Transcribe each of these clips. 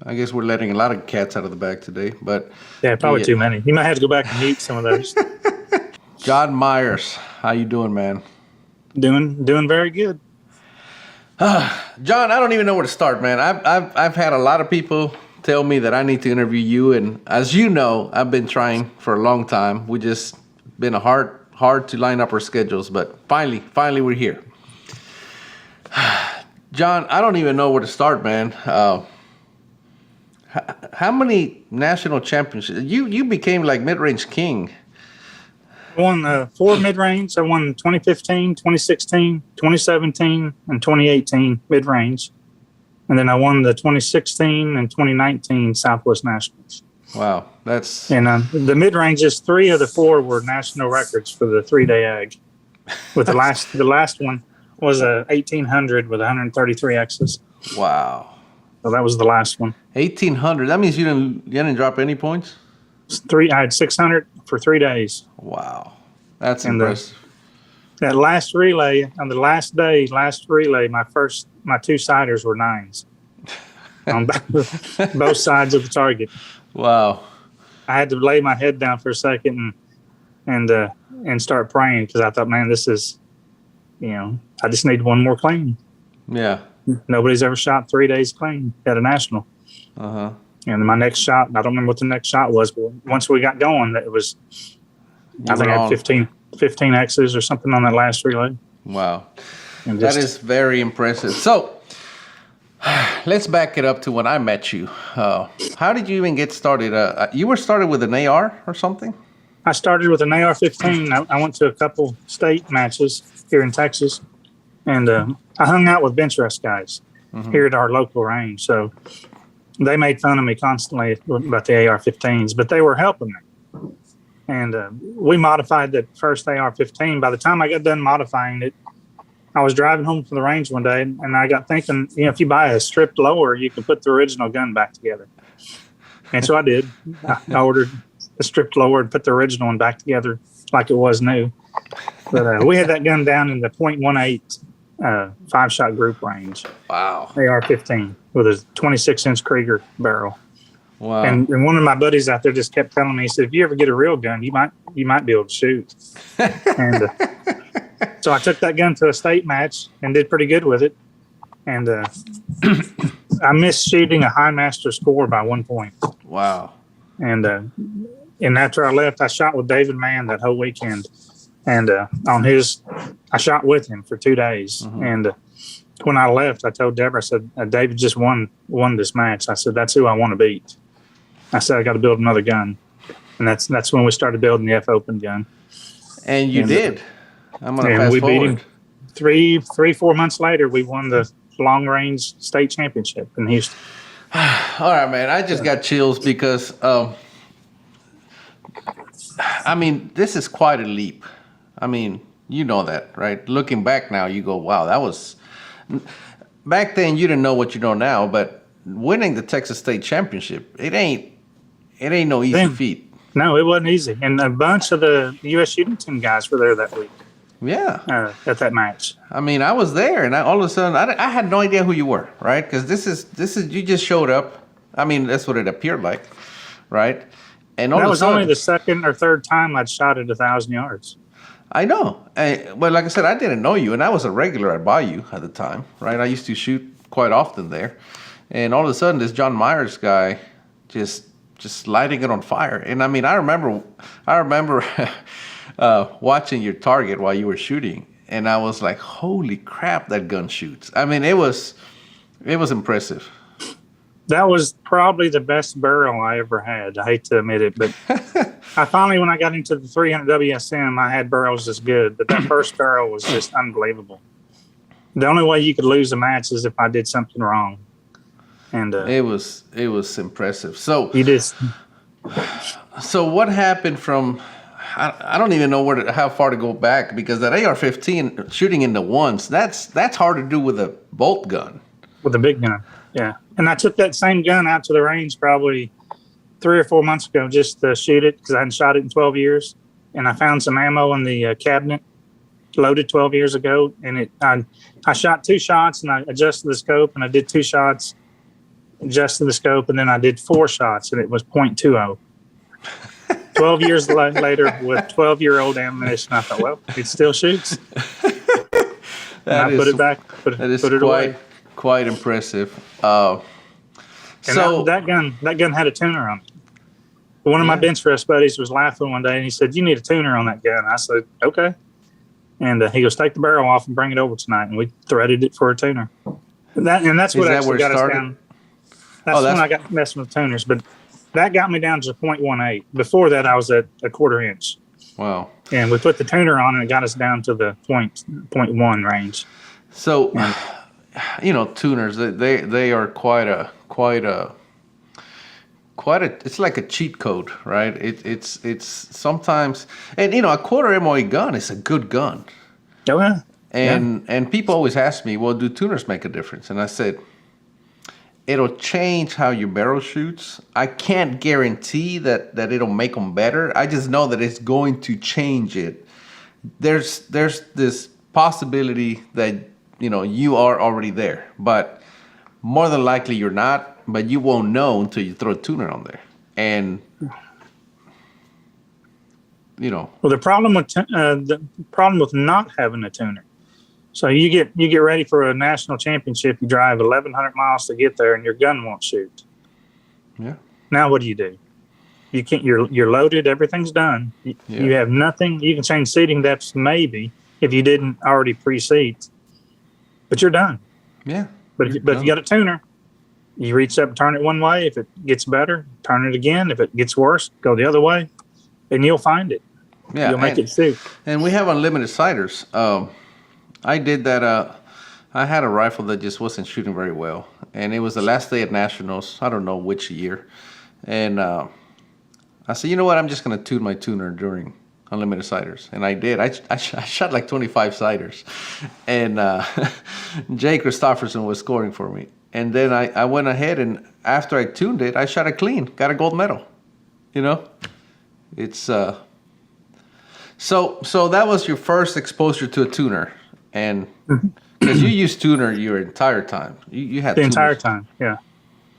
I guess we're letting a lot of cats out of the bag today, but Yeah, probably too many. You might have to go back and mute some of those. John Myers, how you doing, man? Doing very good. John, I don't even know where to start, man. I've had a lot of people tell me that I need to interview you, and as you know, I've been trying for a long time. We just been hard to line up our schedules, but finally we're here. John, I don't even know where to start, man. How many national championships? You became like mid-range king. I won 4 mid-range. I won 2015, 2016, 2017, and 2018 mid-range. And then I won the 2016 and 2019 Southwest Nationals. Wow, that's... And the mid-ranges, 3 of the 4 were national records for the 3-day ag. With the last one was a 1800 with 133 X's. Wow. So that was the last one. 1800. That means you didn't drop any points? I had 600 for 3 days. Wow, that's impressive. That last relay on the last relay, my 2-siders were 9s on both sides of the target. Wow. I had to lay my head down for a second and start praying because I thought, man, this is, I just need one more clean. Yeah. Nobody's ever shot 3 days clean at a national. Uh-huh. And my next shot, I don't remember what the next shot was, but once we got going, I think I had 15 X's or something on that last relay. Wow. That is very impressive. So let's back it up to when I met you. How did you even get started? You were started with an AR or something? I started with an AR-15. I went to a couple state matches here in Texas, and I hung out with bench rest guys here at our local range. So they made fun of me constantly about the AR-15s, but they were helping me. And we modified the first AR-15. By the time I got done modifying it, I was driving home from the range one day, and I got thinking, if you buy a stripped lower, you can put the original gun back together. And so I did. I ordered a stripped lower and put the original one back together like it was new. But we had that gun down in the .18 5-shot group range. Wow. AR-15 with a 26-inch Krieger barrel. Wow. And one of my buddies out there just kept telling me, he said, if you ever get a real gun, you might be able to shoot. And so I took that gun to a state match and did pretty good with it. And I missed shooting a high master score by 1 point. Wow. And after I left, I shot with David Mann that whole weekend. And I shot with him for 2 days. Mm-hmm. And when I left, I told Deborah, I said, David just won this match. I said, that's who I want to beat. I said, I got to build another gun. And that's when we started building the F Open gun. And you did. I'm going to fast we forward. Beat him 4 months later. We won the long range state championship in Houston. All right, man. I just got chills because, this is quite a leap. You know that, right? Looking back now, you go, wow, that was... Back then, you didn't know what you know now, but winning the Texas State Championship, it ain't no easy feat. No, it wasn't easy. And a bunch of the U.S. shooting team guys were there that week. Yeah. At that match. I was there, and all of a sudden, I had no idea who you were, right? Because this is you just showed up. That's what it appeared like, right? And all that of a was sudden, only the second or third time I'd shot at 1,000 yards. I know. Well, like I said, I didn't know you, and I was a regular at Bayou at the time, right? I used to shoot quite often there. And all of a sudden, this John Myers guy just lighting it on fire. And I remember watching your target while you were shooting, and I was like, holy crap, that gun shoots. It was impressive. That was probably the best barrel I ever had. I hate to admit it, but I finally, when I got into the 300 WSM, I had barrels as good, but that first barrel was just unbelievable. The only way you could lose a match is if I did something wrong. And it was impressive. So you just. So what happened from? I don't even know how far to go back because that AR-15 shooting in the ones, that's hard to do with a bolt gun. With a big gun, yeah. And I took that same gun out to the range probably 3 or 4 months ago just to shoot it because I hadn't shot it in 12 years. And I found some ammo in the cabinet loaded 12 years ago. And I shot 2 shots and I adjusted the scope and I did 2 shots. adjusted the scope, and then I did 4 shots, and it was .20. 12 years later, with 12-year-old ammunition, I thought, well, it still shoots. And I put it back, put it away. Quite impressive. And that gun had a tuner on it. One of my bench press buddies was laughing one day, and he said, "You need a tuner on that gun." I said, "Okay." And he goes, "Take the barrel off and bring it over tonight." And we threaded it for a tuner. That's what actually got us down. That's when I got messing with tuners. But that got me down to .18. Before that, I was at a 1/4 inch. Wow. And we put the tuner on, and it got us down to the .1 range. So, tuners, they are quite a it's like a cheat code, right? It's sometimes, and a 1/4 MOE gun is a good gun. Oh yeah. And people always ask me, well, do tuners make a difference? And I said, it'll change how your barrel shoots. I can't guarantee that it'll make them better. I just know that it's going to change it. There's this possibility that you are already there, but more than likely you're not. But you won't know until you throw a tuner on there, and Well, the problem with not having a tuner. So you get ready for a national championship. You drive 1,100 miles to get there, and your gun won't shoot. Yeah. Now what do? You can't. You're loaded. Everything's done. You have nothing. You can change seating depths maybe if you didn't already pre-seat, but you're done. Yeah. But if you got a tuner, you reach up and turn it one way. If it gets better, turn it again. If it gets worse, go the other way, and you'll find it. Yeah, you'll make it suit. And we have unlimited sighters. I did that. I had a rifle that just wasn't shooting very well, and it was the last day at nationals. I don't know which year, and I said, you know what? I'm just gonna tune my tuner during unlimited sighters, and I did. I shot like 25 sighters, and Jay Christopherson was scoring for me. And then I went ahead, and after I tuned it, I shot it clean, got a gold medal. It's so that was your first exposure to a tuner, and because you used tuner your entire time, you had the tuners. entire time, yeah.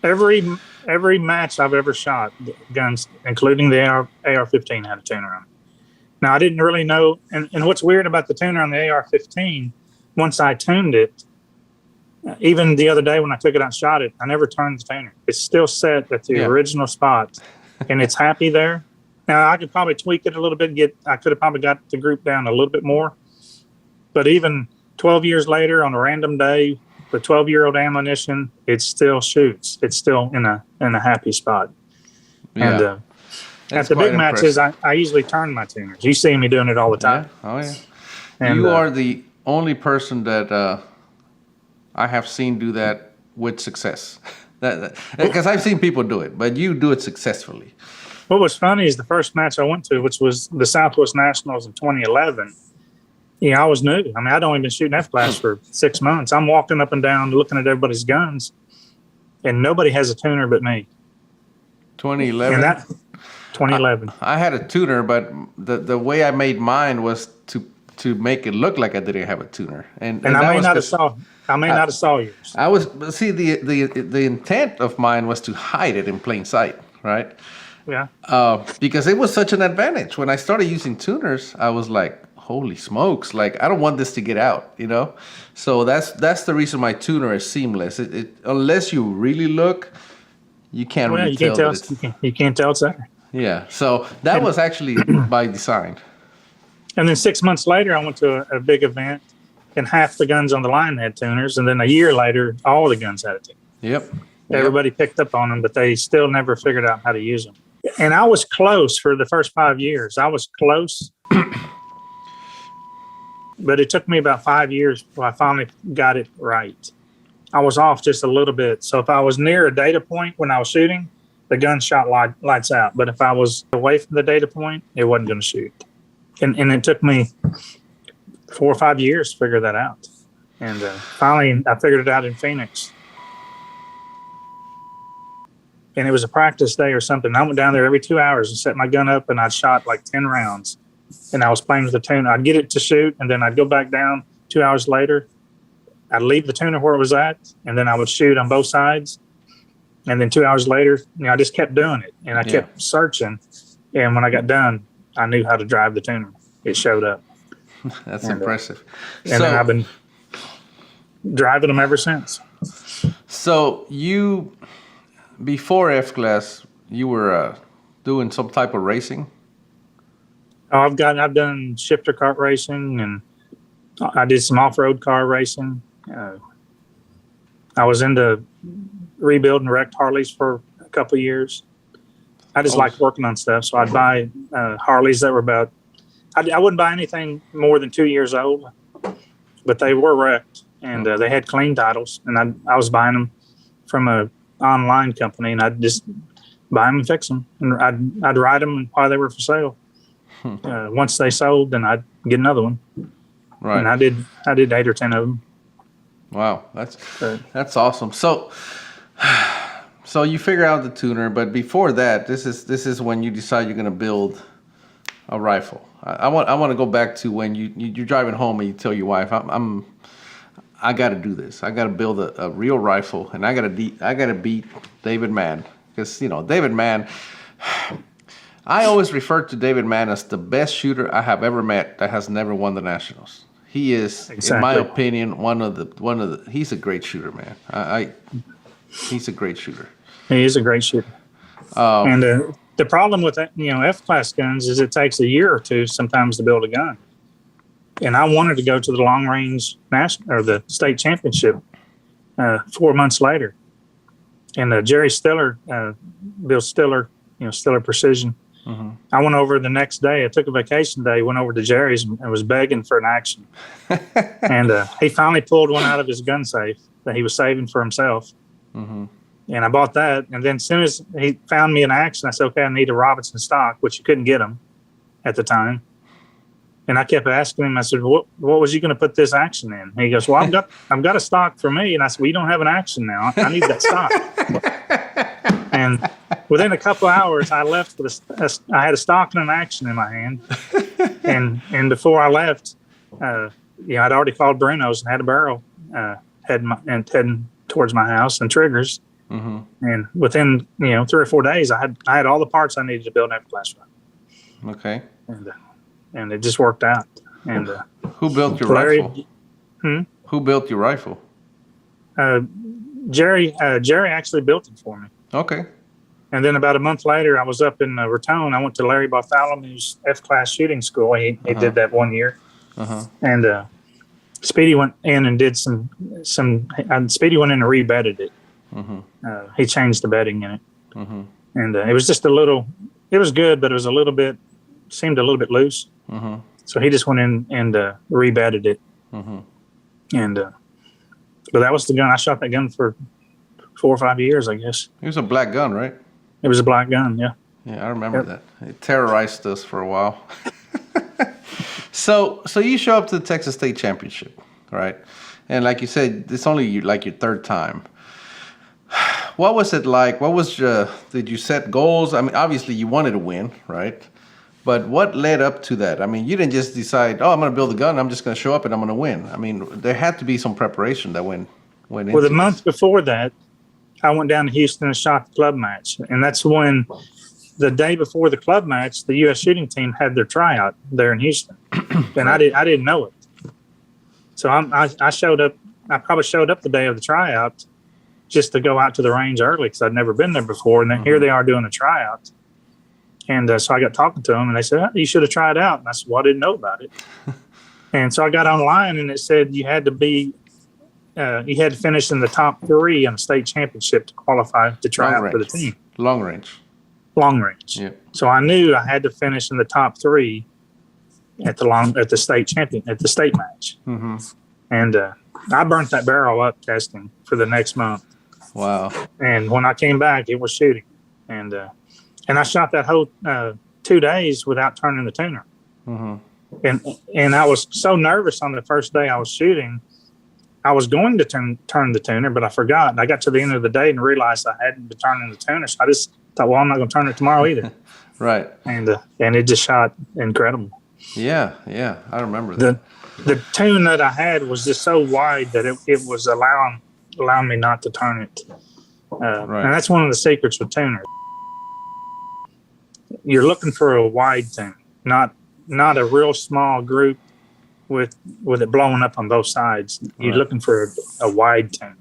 Every match I've ever shot, guns, including the AR-15, had a tuner on it. Now I didn't really know, and what's weird about the tuner on the AR-15, once I tuned it. Even the other day when I took it out and shot it, I never turned the tuner. It's still set at the original spot, and it's happy there. Now, I could probably tweak it a little bit. I could have probably got the group down a little bit more. But even 12 years later, on a random day, with 12-year-old ammunition, it still shoots. It's still in a happy spot. Yeah. And at the big matches, I usually turn my tuners. You see me doing it all the time. Yeah. Oh, yeah. And, you are the only person that I have seen do that with success. Because I've seen people do it, but you do it successfully. What was funny is the first match I went to, which was the Southwest Nationals in 2011. I was new. I mean, I'd only been shooting F-class for 6 months. I'm walking up and down looking at everybody's guns, and nobody has a tuner but me. 2011? And 2011. I had a tuner, but the way I made mine was to make it look like I didn't have a tuner. And I may not have saw yours. I was see the intent of mine was to hide it in plain sight, right? Yeah. Because it was such an advantage. When I started using tuners, I was like, holy smokes, like I don't want this to get out, So that's the reason my tuner is seamless. It unless you really look, you can't really tell. You can't tell it's there. Yeah. So that was actually by design. And then 6 months later, I went to a big event, and half the guns on the line had tuners. And then a year later, all the guns had a tuner. Yep. Everybody picked up on them, but they still never figured out how to use them. And I was close for the first 5 years. I was close. But it took me about 5 years before I finally got it right. I was off just a little bit. So if I was near a data point when I was shooting, the gun shot lights out. But if I was away from the data point, it wasn't going to shoot. And it took me 4 or 5 years to figure that out. And finally, I figured it out in Phoenix. And it was a practice day or something. I went down there every 2 hours and set my gun up, and I shot like 10 rounds. And I was playing with the tuner. I'd get it to shoot, and then I'd go back down 2 hours later. I'd leave the tuner where it was at, and then I would shoot on both sides. And then 2 hours later, I just kept doing it, and I Yeah. kept searching. And when I got done, I knew how to drive the tuner. It showed up, That's and impressive. and then I've been driving them ever since. So you, before F class, you were doing some type of racing. Oh, I've done shifter kart racing, and I did some off road car racing. I was into rebuilding wrecked Harleys for a couple of years. I just liked working on stuff, so I'd buy Harleys that were about. I wouldn't buy anything more than 2 years old, but they were wrecked, and they had clean titles, and I was buying them from a online company, and I'd just buy them and fix them, and I'd ride them while they were for sale. Once they sold, then I'd get another one. Right. And I did 8 or 10 of them. Wow, that's awesome. So you figure out the tuner, but before that, this is when you decide you're going to build a rifle. I want to go back to when you're driving home and you tell your wife, I got to do this. I got to build a real rifle, and I got to beat David Mann, because David Mann. I always refer to David Mann as the best shooter I have ever met that has never won the Nationals. He is, in my opinion, one of the. He's a great shooter, man. He's a great shooter. He is a great shooter. And the problem with F-class guns is it takes a year or two sometimes to build a gun. And I wanted to go to the long range national or the state championship 4 months later. And Jerry Stiller, Bill Stiller, Stiller Precision. Mm-hmm. I went over the next day. I took a vacation day, went over to Jerry's and was begging for an action. And he finally pulled one out of his gun safe that he was saving for himself. Mm-hmm. And I bought that. And then as soon as he found me an action, I said, okay, I need a Robinson stock, which you couldn't get them at the time. And I kept asking him, I said, what was you going to put this action in? And he goes, well, I've got a stock for me. And I said, well, you don't have an action now. I need that stock. And within a couple of hours, I left with I had a stock and an action in my hand. And before I left, I'd already called Bruno's and had a barrel heading towards my house and triggers. Mm-hmm. And within 3 or 4 days, I had all the parts I needed to build an F-class rifle. Okay. And it just worked out. And who built your rifle? Who built your rifle? Jerry actually built it for me. Okay. And then about a month later, I was up in Raton. I went to Larry Bartholomew's F-class shooting school. He did that 1 year. Uh-huh. And Speedy went in and did some. Speedy went in and rebedded it. Mm-hmm. He changed the bedding in it, mm-hmm. And it was just a little. It was good, but it was seemed a little bit loose. Mm-hmm. So he just went in and rebedded it, mm-hmm. And but that was the gun. I shot that gun for 4 or 5 years, I guess. It was a black gun, right? It was a black gun, yeah. Yeah, I remember that. It terrorized us for a while. So you show up to the Texas State Championship, right? And like you said, it's only your third time. What was it like? Did you set goals? I mean, obviously you wanted to win, right? But what led up to that? I mean, you didn't just decide, I'm going to build a gun, I'm just going to show up and I'm going to win. I mean, there had to be some preparation that went into Well, the month before that, I went down to Houston and shot the club match. And that's when, the day before the club match, the U.S. shooting team had their tryout there in Houston. And I didn't know it. So I showed up. I probably showed up the day of the tryout just to go out to the range early because I'd never been there before. And then here they are doing a tryout. And so I got talking to them, and they said, you should have tried out. And I said, well, I didn't know about it. And so I got online, and it said you had to finish in the top 3 on the state championship to qualify to try out for the team. Long range. Yeah. So I knew I had to finish in the top 3 at the state match. Mm-hmm. And I burnt that barrel up testing for the next month. Wow. And when I came back, it was shooting. And I shot that whole 2 days without turning the tuner. Mm-hmm. And I was so nervous on the first day I was shooting. I was going to turn the tuner, but I forgot. And I got to the end of the day and realized I hadn't been turning the tuner. So I just thought, well, I'm not going to turn it tomorrow either. Right. And it just shot incredible. Yeah, I remember that. The tune that I had was just so wide that it was allowing me not to turn it. And that's one of the secrets with tuners. You're looking for a wide tune, not a real small group with it blowing up on both sides. You're looking for a wide tune.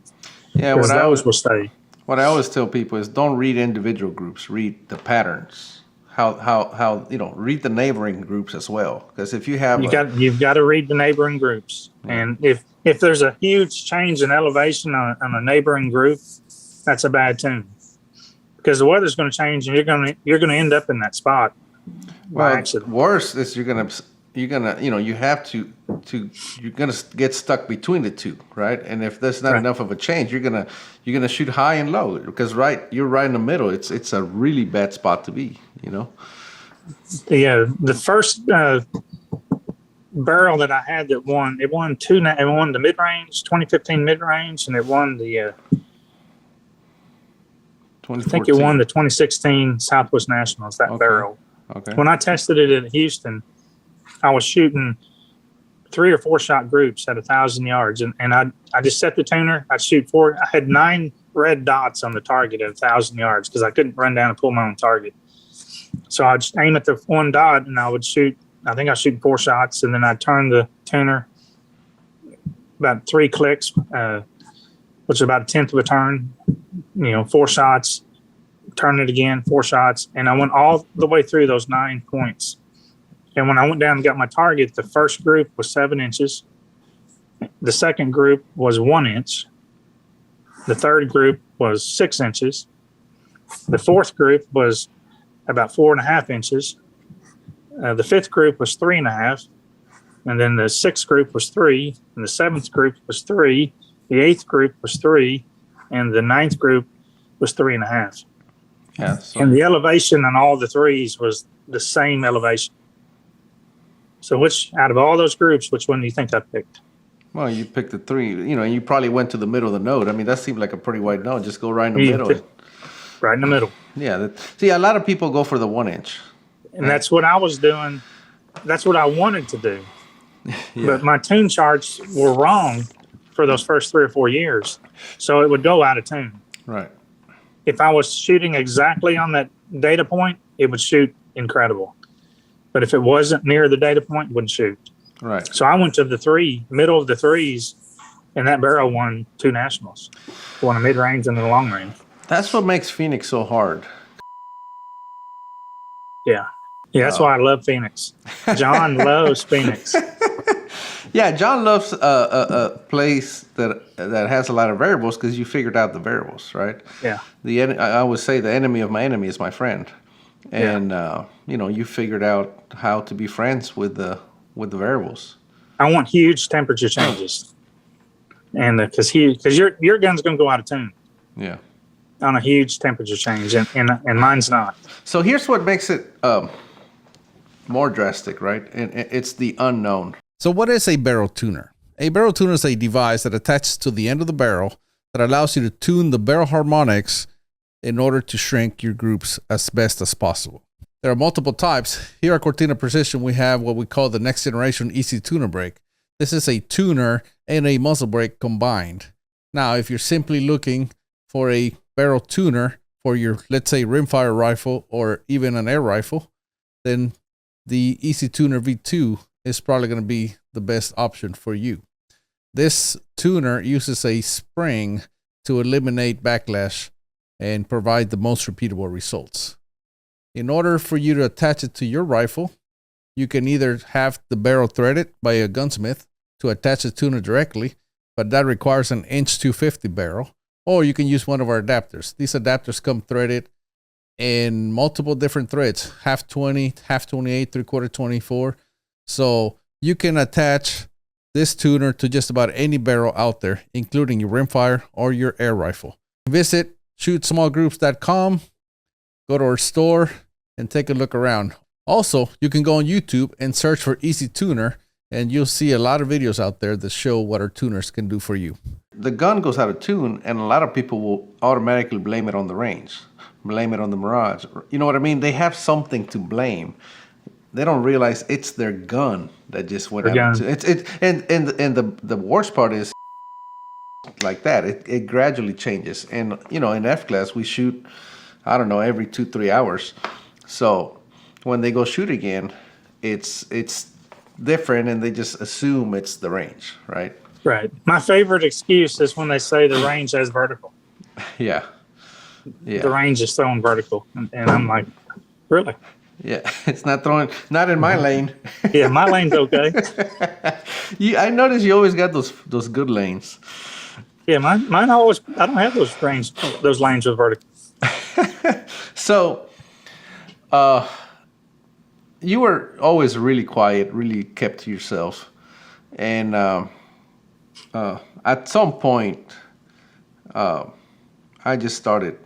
Yeah, because those will stay. What I always tell people is don't read individual groups, read the patterns. How read the neighboring groups as well. Because if you have you've got to read the neighboring groups. And if there's a huge change in elevation on a neighboring group, that's a bad tune. Because the weather's going to change and you're gonna end up in that spot by accident. Worse is you're gonna get stuck between the two, right? And if there's not enough of a change, you're gonna shoot high and low because you're right in the middle. It's a really bad spot to be, Yeah, the first barrel that I had that won the mid range, 2015 mid range, and it won the I think it won the 2016 Southwest Nationals. That barrel. Okay. When I tested it in Houston, I was shooting 3 or 4 shot groups at 1,000 yards, and I just set the tuner. I'd shoot 4. I had 9 red dots on the target at 1,000 yards because I couldn't run down and pull my own target. So I'd aim at the one dot, and I would shoot. I think I shoot 4 shots, and then I'd turn the tuner about 3 clicks, which is about a tenth of a turn. 4 shots, turn it again, 4 shots, and I went all the way through those 9 points. And when I went down and got my target, the first group was 7 inches. The second group was 1 inch. The third group was 6 inches. The fourth group was about 4.5 inches. The fifth group was 3.5. And then the sixth group was 3. And the seventh group was 3. The eighth group was 3. And the ninth group was 3.5. Yeah. And the elevation on all the threes was the same elevation. So which out of all those groups, which one do you think I picked? Well, you picked the 3, and you probably went to the middle of the node. I mean, that seemed like a pretty wide node. Just go right in the middle. Right in the middle. Yeah. See, a lot of people go for the 1 inch. And that's what I was doing. That's what I wanted to do. But my tune charts were wrong for those first 3 or 4 years. So it would go out of tune. Right. If I was shooting exactly on that data point, it would shoot incredible. But if it wasn't near the data point, it wouldn't shoot. Right. So I went to the middle of the threes, and that barrel won 2 nationals. Won a mid-range and a long range. That's what makes Phoenix so hard. Yeah. Yeah, that's why I love Phoenix. John loves Phoenix. Yeah, John loves a place that has a lot of variables because you figured out the variables, right? Yeah. I always say the enemy of my enemy is my friend, and you figured out how to be friends with the variables. I want huge temperature changes, and because your gun's going to go out of tune. Yeah. On a huge temperature change, and mine's not. So here's what makes it more drastic, right? And it's the unknown. So what is a barrel tuner? A barrel tuner is a device that attaches to the end of the barrel that allows you to tune the barrel harmonics in order to shrink your groups as best as possible. There are multiple types. Here at Cortina Precision, we have what we call the next generation Easy Tuner Brake. This is a tuner and a muzzle brake combined. Now, if you're simply looking for a barrel tuner for your, let's say, rimfire rifle or even an air rifle, then the Easy Tuner V2 is probably going to be the best option for you. This tuner uses a spring to eliminate backlash and provide the most repeatable results. In order for you to attach it to your rifle, you can either have the barrel threaded by a gunsmith to attach the tuner directly, but that requires an inch 250 barrel, or you can use one of our adapters. These adapters come threaded in multiple different threads, half 20, half 28, 3/4 24. So you can attach this tuner to just about any barrel out there, including your rimfire or your air rifle. Visit shootsmallgroups.com, go to our store, and take a look around. Also, you can go on YouTube and search for Easy Tuner, and you'll see a lot of videos out there that show what our tuners can do for you. The gun goes out of tune, and a lot of people will automatically blame it on the range, blame it on the Mirage. You know what I mean? They have something to blame. They don't realize it's their gun that just went out of tune. And the worst part is like that. It gradually changes. And, you know, in F class, we shoot, I don't know, every 2-3 hours. So when they go shoot again, it's different, and they just assume it's the range, right? Right. My favorite excuse is when they say the range has vertical. Yeah. The Yeah. range is throwing vertical. And I'm like, really? Yeah. It's not throwing, not in my lane. Yeah, my lane's okay. I noticed you always got those good lanes. Yeah, mine always, I don't have those lanes with vertical. So, you were always really quiet, really kept to yourself, and at some point, I just started.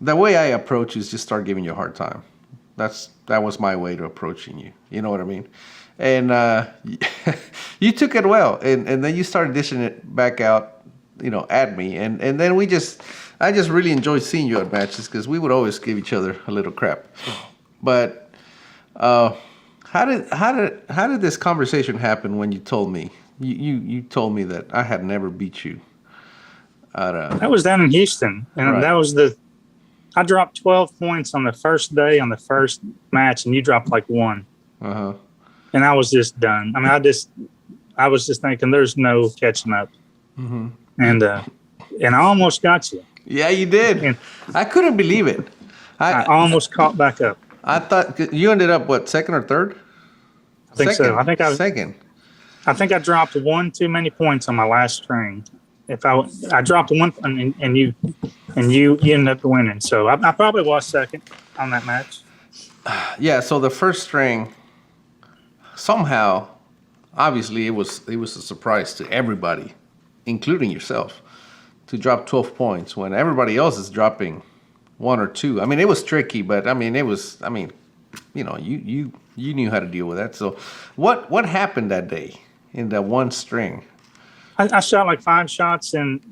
The way I approach is just start giving you a hard time. That was my way to approaching you. You know what I mean? And you took it well, and then you started dishing it back out, you know, at me, and then I just really enjoyed seeing you at matches because we would always give each other a little crap. But how did this conversation happen when you told me you told me that I had never beat you at a That was down in Houston, and Right. that was I dropped 12 points on the first day on the first match, and you dropped like 1. uh-huh. And I was just done. I mean, I was just thinking there's no catching up. Mm-hmm. And I almost got you. Yeah, you did. And I couldn't believe it. I almost caught back up. I thought you ended up what, second or third? I think so. Second. I think I dropped 1 too many points on my last string. If I dropped 1 and you ended up winning. So I probably was second on that match. Yeah. So the first string, somehow, obviously, it was a surprise to everybody, including yourself, to drop 12 points when everybody else is dropping 1 or 2. I mean, it was tricky, but I mean, you know, you knew how to deal with that. So, what happened that day in that one string? I shot like 5 shots and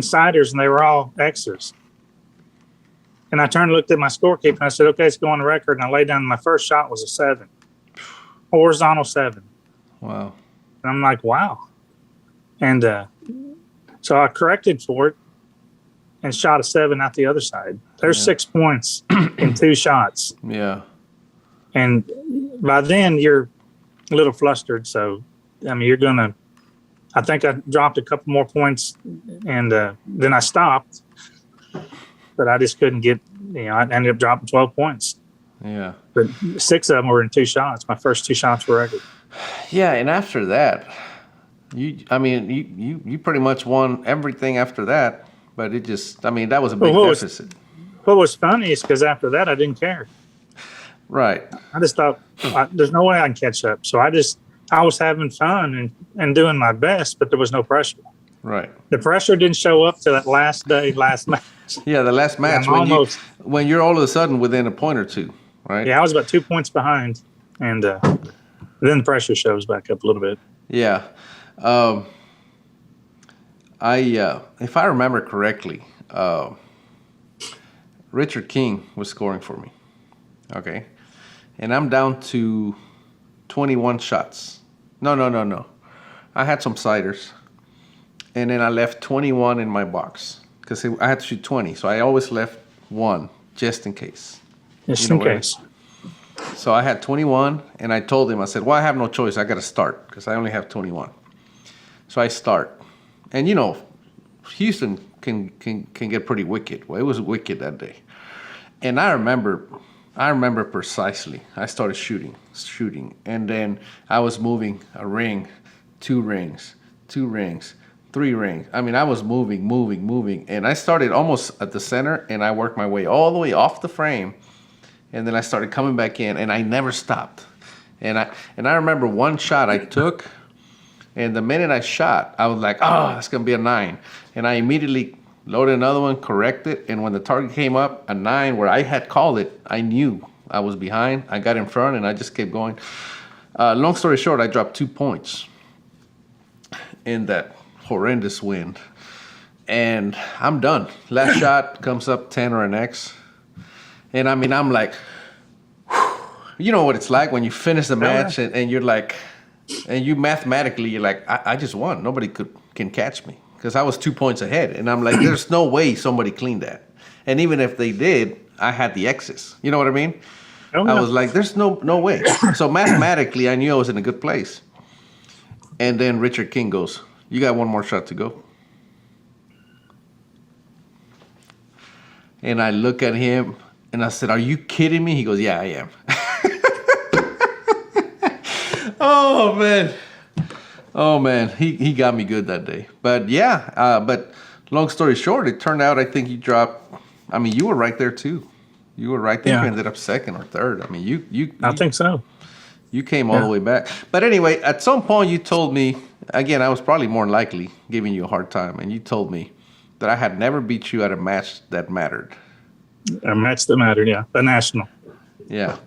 siders, and they were all X's. And I turned and looked at my scorekeeper, and I said, okay, it's going on record. And I laid down, my first shot was a 7, horizontal 7. Wow. And I'm like, wow. And so I corrected for it and shot a 7 out the other side. There's 6 points in 2 shots. Yeah. And by then, you're a little flustered. So, I mean, I think I dropped a couple more points, and then I stopped. But I just couldn't get, I ended up dropping 12 points. Yeah. But 6 of them were in 2 shots. My first 2 shots were record. Yeah, and after that, you pretty much won everything after that. But it just, that was a big deficit. What was funny is because after that, I didn't care. Right. I just thought, there's no way I can catch up. So I was having fun and doing my best, but there was no pressure. Right. The pressure didn't show up to that last match. Yeah, the last match when you're all of a sudden within a point or 2, right? Yeah, I was about 2 points behind, and then the pressure shows back up a little bit. Yeah. If I remember correctly, Richard King was scoring for me. Okay. And I'm down to 21 shots. No. I had some siders. And then I left 21 in my box because I had to shoot 20. So I always left 1 just in case. Just in case. So I had 21, and I told him, I said, well, I have no choice. I got to start because I only have 21. So I start. And, you know, Houston can get pretty wicked. Well, it was wicked that day. And I remember precisely. I started shooting. And then I was moving a ring, 2 rings, 3 rings. I was moving. And I started almost at the center, and I worked my way all the way off the frame. And then I started coming back in, and I never stopped. And I remember one shot I took, and the minute I shot, I was like, oh, that's going to be a 9. And I immediately loaded another one, corrected, and when the target came up, a 9 where I had called it, I knew I was behind. I got in front, and I just kept going. Long story short, I dropped 2 points in that horrendous wind. And I'm done. Last shot comes up 10 or an X. And I'm like, whew. You know what it's like when you finish the match and you're like, and you mathematically, you're like, I just won. Nobody could can catch me because I was 2 points ahead, and I'm like, there's no way somebody cleaned that. And even if they did, I had the X's. You know what I mean? Oh, I yeah. was like, there's no way. So mathematically, I knew I was in a good place. And then Richard King goes, "You got one more shot to go." And I look at him and I said, "Are you kidding me?" He goes, "Yeah, I am." Oh man. Oh man, he got me good that day. But yeah, but long story short, it turned out I think you dropped. I mean, you were right there too. You were right there. Yeah. You ended up second or third. I mean, I think so. you came all the way back. But anyway, at some point you told me, again, I was probably more likely giving you a hard time, and you told me that I had never beat you at a match that mattered. A match that mattered, yeah. The national. Yeah.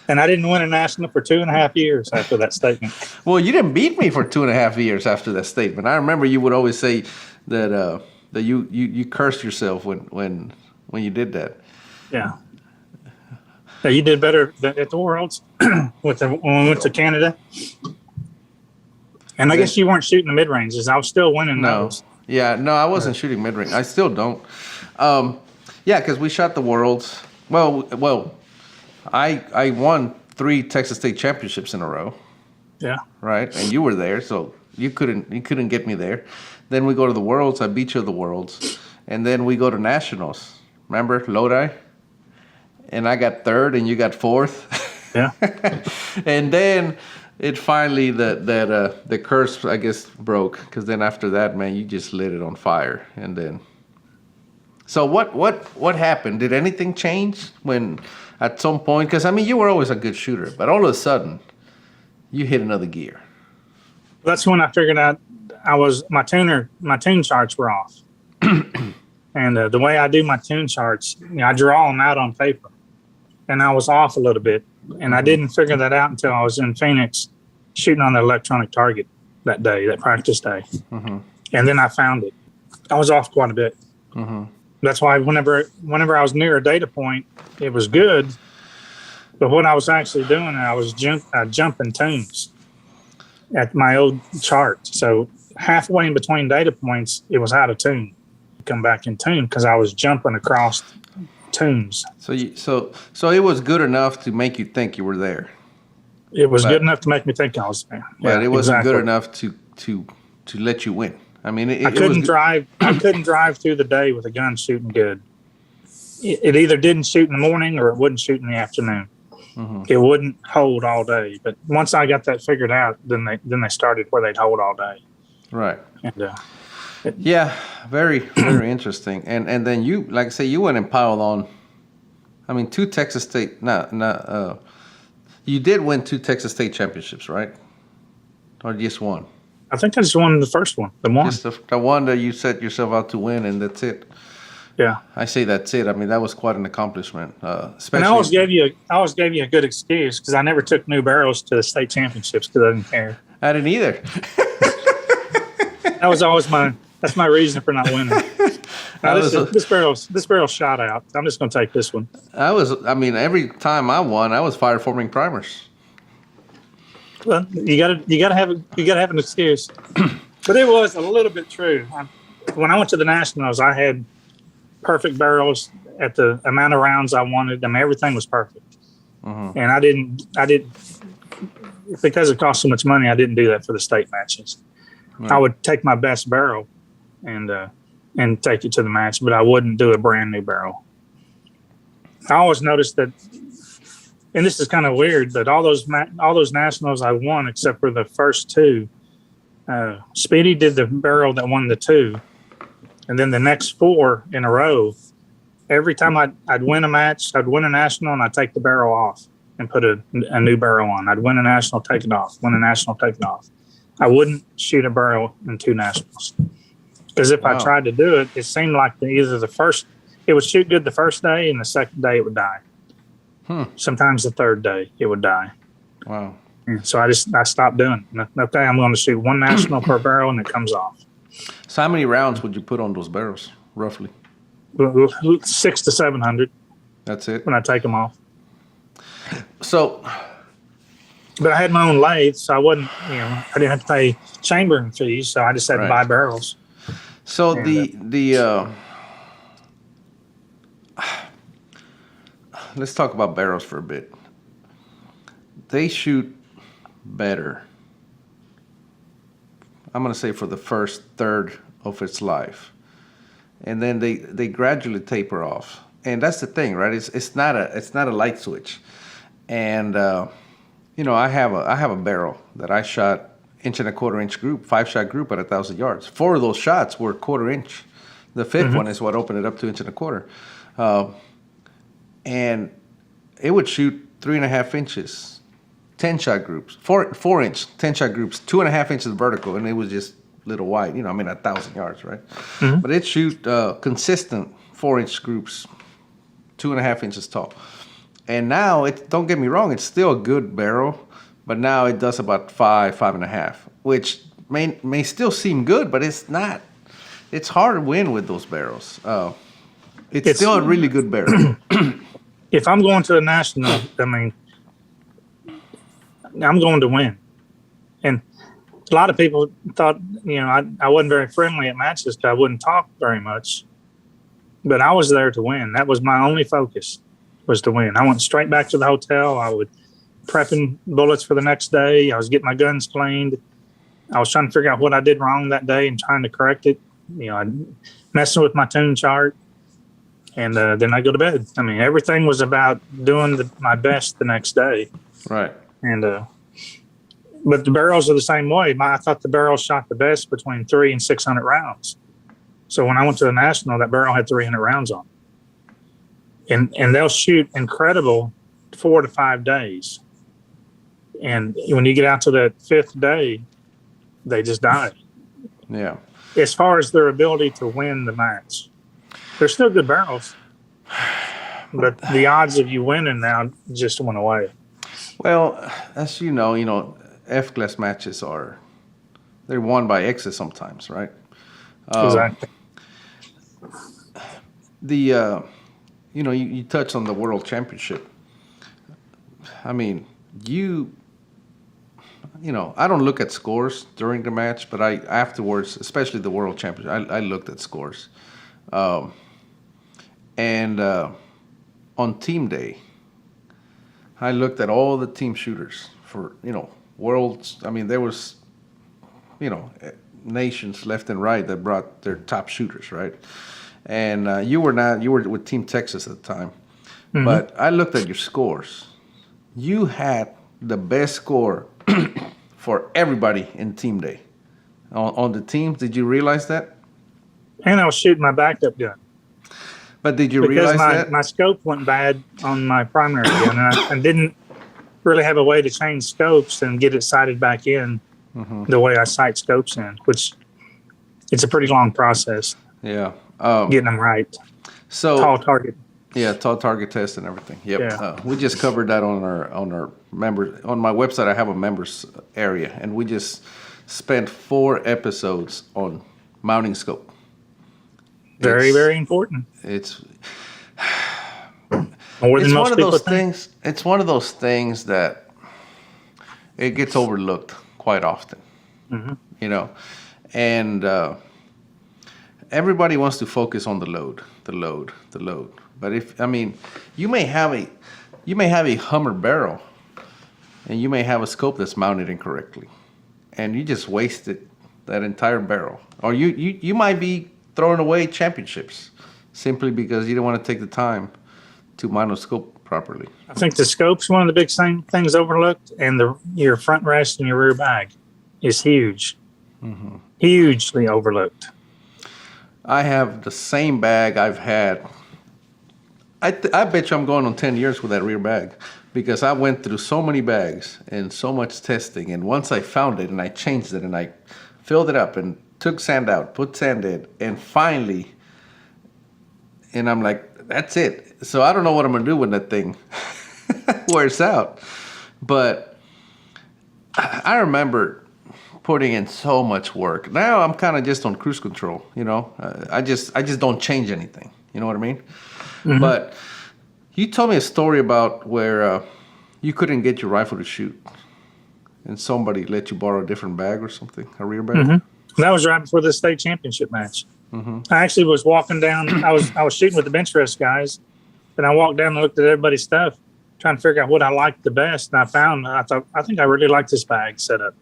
And I didn't win a national for 2.5 years after that statement. Well, you didn't beat me for 2.5 years after that statement. I remember you would always say that that you cursed yourself when you did that. Yeah. Yeah, you did better at the Worlds when we went to Canada. And I guess you weren't shooting the mid ranges. I was still winning No. those. Yeah, no, I wasn't shooting mid range. I still don't. Yeah, because we shot the Worlds. Well, I won 3 Texas State championships in a row, Yeah. right? And you were there, so you couldn't get me there. Then we go to the Worlds. I beat you at the Worlds, and then we go to nationals. Remember Lodi? And I got 3rd, and you got 4th. Yeah. And then it finally the curse, I guess, broke, because then after that, man, you just lit it on fire. And then, so what happened? Did anything change when at some point? Because I mean, you were always a good shooter, but all of a sudden, you hit another gear. That's when I figured out my tune charts were off. And the way I do my tune charts, I draw them out on paper. And I was off a little bit. And I didn't figure that out until I was in Phoenix shooting on the electronic target that day, that practice day. Mm-hmm. And then I found it. I was off quite a bit. Mm-hmm. That's why whenever I was near a data point, it was good. But what I was actually doing, I was jumping tunes at my old chart. So halfway in between data points, it was out of tune. Come back in tune because I was jumping across tunes. So it was good enough to make you think you were there. It was good enough to make me think I was there. But it wasn't exactly. good enough to let you win. I mean, I couldn't drive. I couldn't drive through the day with a gun shooting good. It either didn't shoot in the morning or it wouldn't shoot in the afternoon. Mm-hmm. It wouldn't hold all day. But once I got that figured out, then they started where they'd hold all day. Right. And yeah, very very interesting. And then you, like I say, you went and piled on. I mean, 2 Texas State. You did win 2 Texas State championships, right? Or just one? I think I just won the first one. The one. Just the one that you set yourself out to win, and that's it. Yeah. I say that's it. I mean, that was quite an accomplishment. Especially, and I always gave you a good excuse because I never took new barrels to the state championships because I didn't care. I didn't either. That was always that's my reason for not winning. Now, this barrel's shot out. I'm just going to take this one. I mean, every time I won, I was fire forming primers. Well, you gotta have an excuse. But it was a little bit true. When I went to the nationals, I had perfect barrels at the amount of rounds I wanted. I mean, everything was perfect. Mm-hmm. And I didn't because it cost so much money. I didn't do that for the state matches. Right. I would take my best barrel and take it to the match, but I wouldn't do a brand new barrel. I always noticed that, and this is kind of weird, that all those nationals I won except for the first 2. Speedy did the barrel that won the 2, and then the next 4 in a row. Every time I'd win a match, I'd win a national, and I'd take the barrel off and put a new barrel on. I'd win a national, take it off. Win a national, take it off. I wouldn't shoot a barrel in 2 nationals because if I tried to do it, it seemed like it would shoot good the first day, and the second day it would die. Sometimes the third day it would die. Wow. And so I stopped doing it. Okay, I'm going to shoot 1 national per barrel, and it comes off. So how many rounds would you put on those barrels, roughly? 600 to 700. That's it? When I take them off. So But I had my own lathe, so I wasn't, I didn't have to pay chambering fees, so I just had to Right. buy barrels. So And, let's talk about barrels for a bit. They shoot better. I'm going to say for the first third of its life, and then they gradually taper off. And that's the thing, right? It's not a light switch. And I have a barrel that I shot 1.25-inch group, 5-shot group at 1,000 yards. 4 of those shots were 1/4 inch. The 5th one is what opened it up to 1.25 inch. And it would shoot 3.5 inches, 10-shot groups, 4-inch 10-shot groups, 2.5 inches vertical, and it was just little wide. 1,000 yards, right? But it shoot consistent 4-inch groups, 2.5 inches tall. And now don't get me wrong, it's still a good barrel, but now it does about 5.5, which may still seem good, but it's not. It's hard to win with those barrels. It's still a really good barrel. if I'm going to a national, I'm going to win. And a lot of people thought, I wasn't very friendly at matches because I wouldn't talk very much. But I was there to win. That was my only focus, was to win. I went straight back to the hotel. I was prepping bullets for the next day. I was getting my guns cleaned. I was trying to figure out what I did wrong that day and trying to correct it. Messing with my tune chart. And then I go to bed. Everything was about doing my best the next day. Right. And but the barrels are the same way. I thought the barrel shot the best between 300 and 600 rounds. So when I went to the national, that barrel had 300 rounds on it. And they'll shoot incredible 4 to 5 days. And when you get out to that 5th day, they just die. Yeah. As far as their ability to win the match, they're still good barrels, but the odds of you winning now just went away. Well, as you know, F-class matches they're won by X's sometimes, right? Exactly. You touch on the world championship. I don't look at scores during the match, but afterwards, especially the world championship, I looked at scores. And on team day, I looked at all the team shooters for, worlds. There was, nations left and right that brought their top shooters, right? And you were with Team Texas at the time. Mm-hmm. But I looked at your scores. You had the best score for everybody in team day. On the teams, did you realize that? And I was shooting my backup gun. But did you realize that? Because my scope went bad on my primary gun, and I didn't really have a way to change scopes and get it sighted back in the way I sight scopes in, which it's a pretty long process. Yeah. Getting them right. So tall target. Yeah, tall target test and everything. Yep. Yeah. We just covered that on our members. On my website, I have a members area, and we just spent 4 episodes on mounting scope. Very, very important. It's more than most one of people those think. things. It's one of those things that it gets overlooked quite often. And everybody wants to focus on the load. But you may have a Hummer barrel, and you may have a scope that's mounted incorrectly, and you just wasted that entire barrel, or you might be throwing away championships simply because you didn't want to take the time to mount a scope properly. I think the scope's one of the big things overlooked, and your front rest and your rear bag is huge, hugely overlooked. I have the same bag I've had. I bet you I'm going on 10 years with that rear bag, because I went through so many bags and so much testing, and once I found it and I changed it and I filled it up and took sand out, put sand in, and finally, and I'm like, that's it. So I don't know what I'm going to do when that thing wears out. But I remember putting in so much work. Now I'm kind of just on cruise control, I just don't change anything. You know what I mean? Mm-hmm. But you told me a story about where you couldn't get your rifle to shoot. and somebody let you borrow a different bag or something, a rear bag. Mm-hmm. That was right before the state championship match. I actually was walking down. I was shooting with the bench rest guys, and I walked down and looked at everybody's stuff, trying to figure out what I liked the best. And I think I really like this bag setup.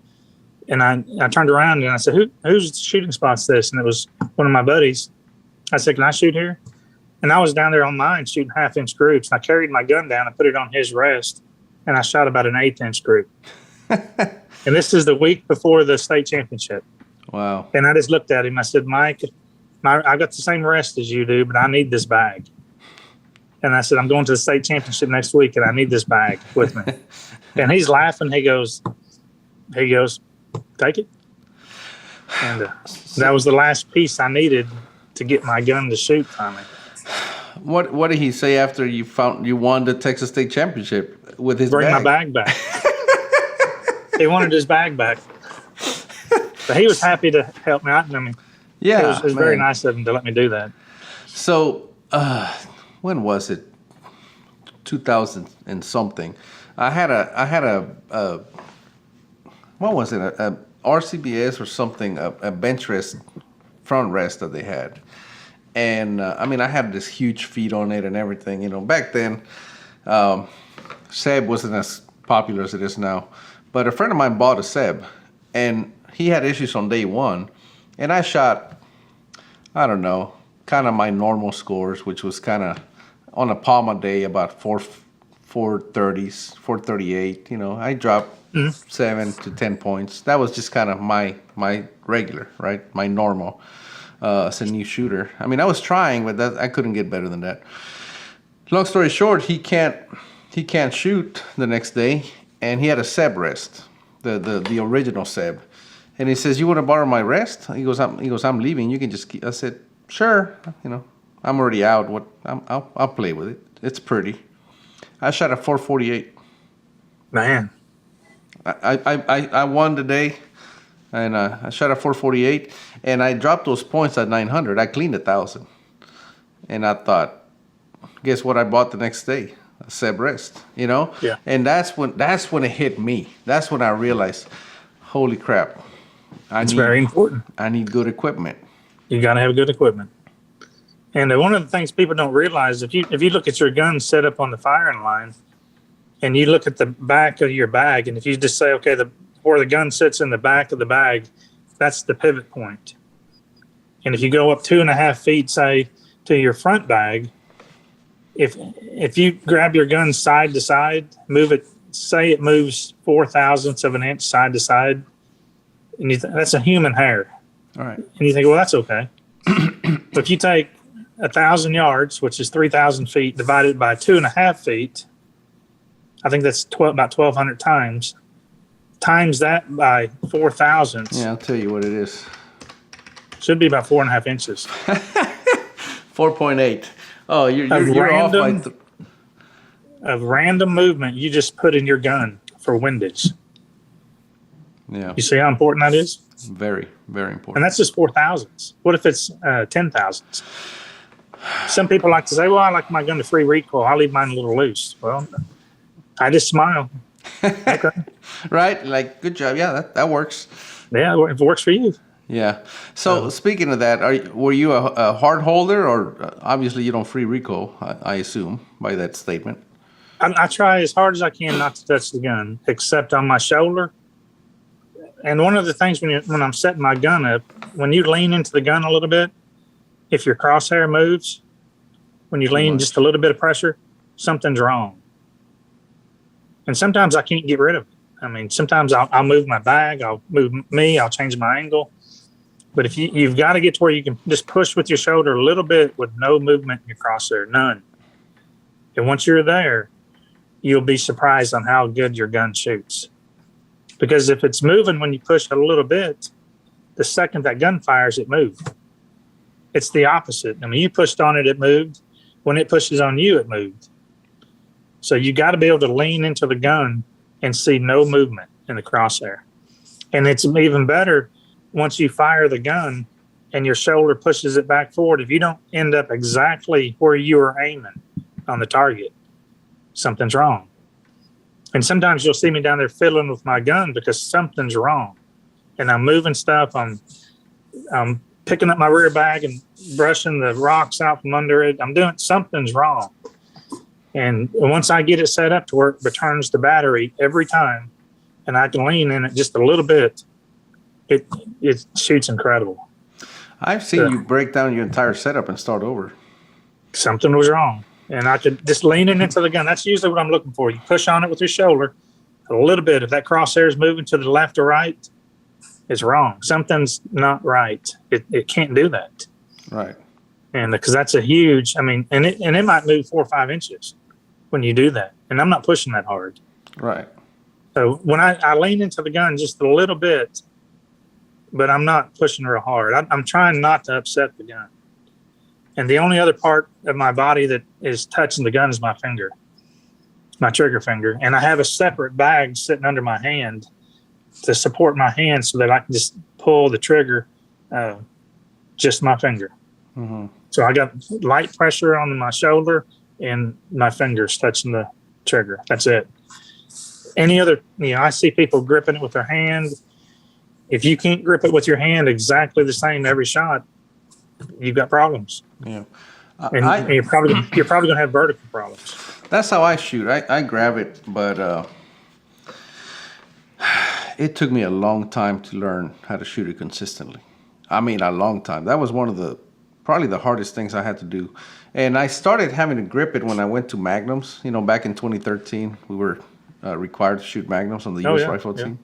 And I turned around and I said, whose shooting spot's this? And it was one of my buddies. I said, can I shoot here? And I was down there on mine shooting 1/2-inch groups. And I carried my gun down and put it on his rest, and I shot about an 1/8-inch group. And this is the week before the state championship. Wow. And I just looked at him. I said, Mike, I got the same rest as you do, but I need this bag. And I said, I'm going to the state championship next week, and I need this bag with me. And he's laughing. He goes, take it. And that was the last piece I needed to get my gun to shoot finally. What did he say after you won the Texas State Championship with his Bring bag? my bag back. He wanted his bag back. But he was happy to help me out. I mean, Yeah, it was very nice of him to let me do that. So, when was it? 2000 and something. I had a what was it? A RCBS or something? A bench rest, front rest that they had. And I mean, I had this huge feet on it and everything. You know, back then, Seb wasn't as popular as it is now. But a friend of mine bought a Seb, and he had issues on day one. And I shot, I don't know, kind of my normal scores, which was kind of on a Palma day about 430s, 438. You know, I dropped 7 to 10 points. That was just kind of my regular, right? My normal. As a new shooter. I mean, I was trying, but I couldn't get better than that. Long story short, he can't shoot the next day, and he had a Seb rest, the original Seb, and he says, "You want to borrow my rest?" He goes, "I'm leaving. You can just keep." I said, "Sure. You know, I'm already out. I'll play with it. It's pretty." I shot a 448. Man, I won the day. And I shot a 448, and I dropped those points at 900. I cleaned 1,000, and I thought, guess what? I bought the next day, a Seb rest. You know, Yeah. And that's when it hit me. That's when I realized, holy crap, it's very important. I need good equipment. You got to have good equipment. And one of the things people don't realize, if you look at your gun set up on the firing line, and you look at the back of your bag, and if you just say, okay, where the gun sits in the back of the bag, that's the pivot point. And if you go up 2.5 feet, say, to your front bag, if you grab your gun side to side, move it, say it moves 0.004 of an inch side to side, and that's a human hair. All right. And you think, well, that's okay. But if you take 1,000 yards, which is 3,000 feet, divided by 2.5 feet, I think that's about 1,200 times that by 4,000. Yeah, I'll tell you what it is. Should be about 4.5 inches. 4.8. Oh, you're off by of random movement you just put in your gun for windage. Yeah. You see how important that is? Very, very important. And that's just 4,000s. What if it's 10,000s? Some people like to say, well, I like my gun to free recoil. I leave mine a little loose. Well, I just smile. Okay. Right? Like, good job. Yeah, that works. Yeah, if it works for you. Yeah. So speaking of that, were you a hard holder, or obviously you don't free recoil? I assume by that statement. I try as hard as I can not to touch the gun, except on my shoulder. And one of the things when I'm setting my gun up, when you lean into the gun a little bit, if your crosshair moves, when you lean just a little bit of pressure, something's wrong. And sometimes I can't get rid of it. I mean, sometimes I'll move my bag, I'll change my angle. But if you've got to get to where you can just push with your shoulder a little bit with no movement in your crosshair, none. And once you're there, you'll be surprised on how good your gun shoots. Because if it's moving when you push it a little bit, the second that gun fires, it moved. It's the opposite. I mean, you pushed on it, it moved. When it pushes on you, it moved. So you got to be able to lean into the gun and see no movement in the crosshair. And it's even better once you fire the gun and your shoulder pushes it back forward. If you don't end up exactly where you were aiming on the target, something's wrong. And sometimes you'll see me down there fiddling with my gun because something's wrong. And I'm moving stuff. I'm picking up my rear bag and brushing the rocks out from under it. I'm doing something's wrong. And once I get it set up to where it returns the battery every time, and I can lean in it just a little bit, it shoots incredible. I've seen you break down your entire setup and start over. Something was wrong. And I could just lean it into the gun. That's usually what I'm looking for. You push on it with your shoulder a little bit. If that crosshair is moving to the left or right, it's wrong. Something's not right. It can't do that. Right. And because that's a huge, I mean, and it might move 4 or 5 inches when you do that. And I'm not pushing that hard. Right. So when I lean into the gun just a little bit, but I'm not pushing real hard. I'm trying not to upset the gun. And the only other part of my body that is touching the gun is my finger, my trigger finger. And I have a separate bag sitting under my hand to support my hand so that I can just pull the trigger, just my finger. Mm-hmm. So I got light pressure on my shoulder and my fingers touching the trigger. That's it. Any other, I see people gripping it with their hand. If you can't grip it with your hand exactly the same every shot, you've got problems. Yeah. And you're probably going to have vertical problems. That's how I shoot. I grab it, but it took me a long time to learn how to shoot it consistently. I mean, a long time. That was one of probably the hardest things I had to do. And I started having to grip it when I went to Magnums. Back in 2013, we were required to shoot Magnums on the U.S. rifle team.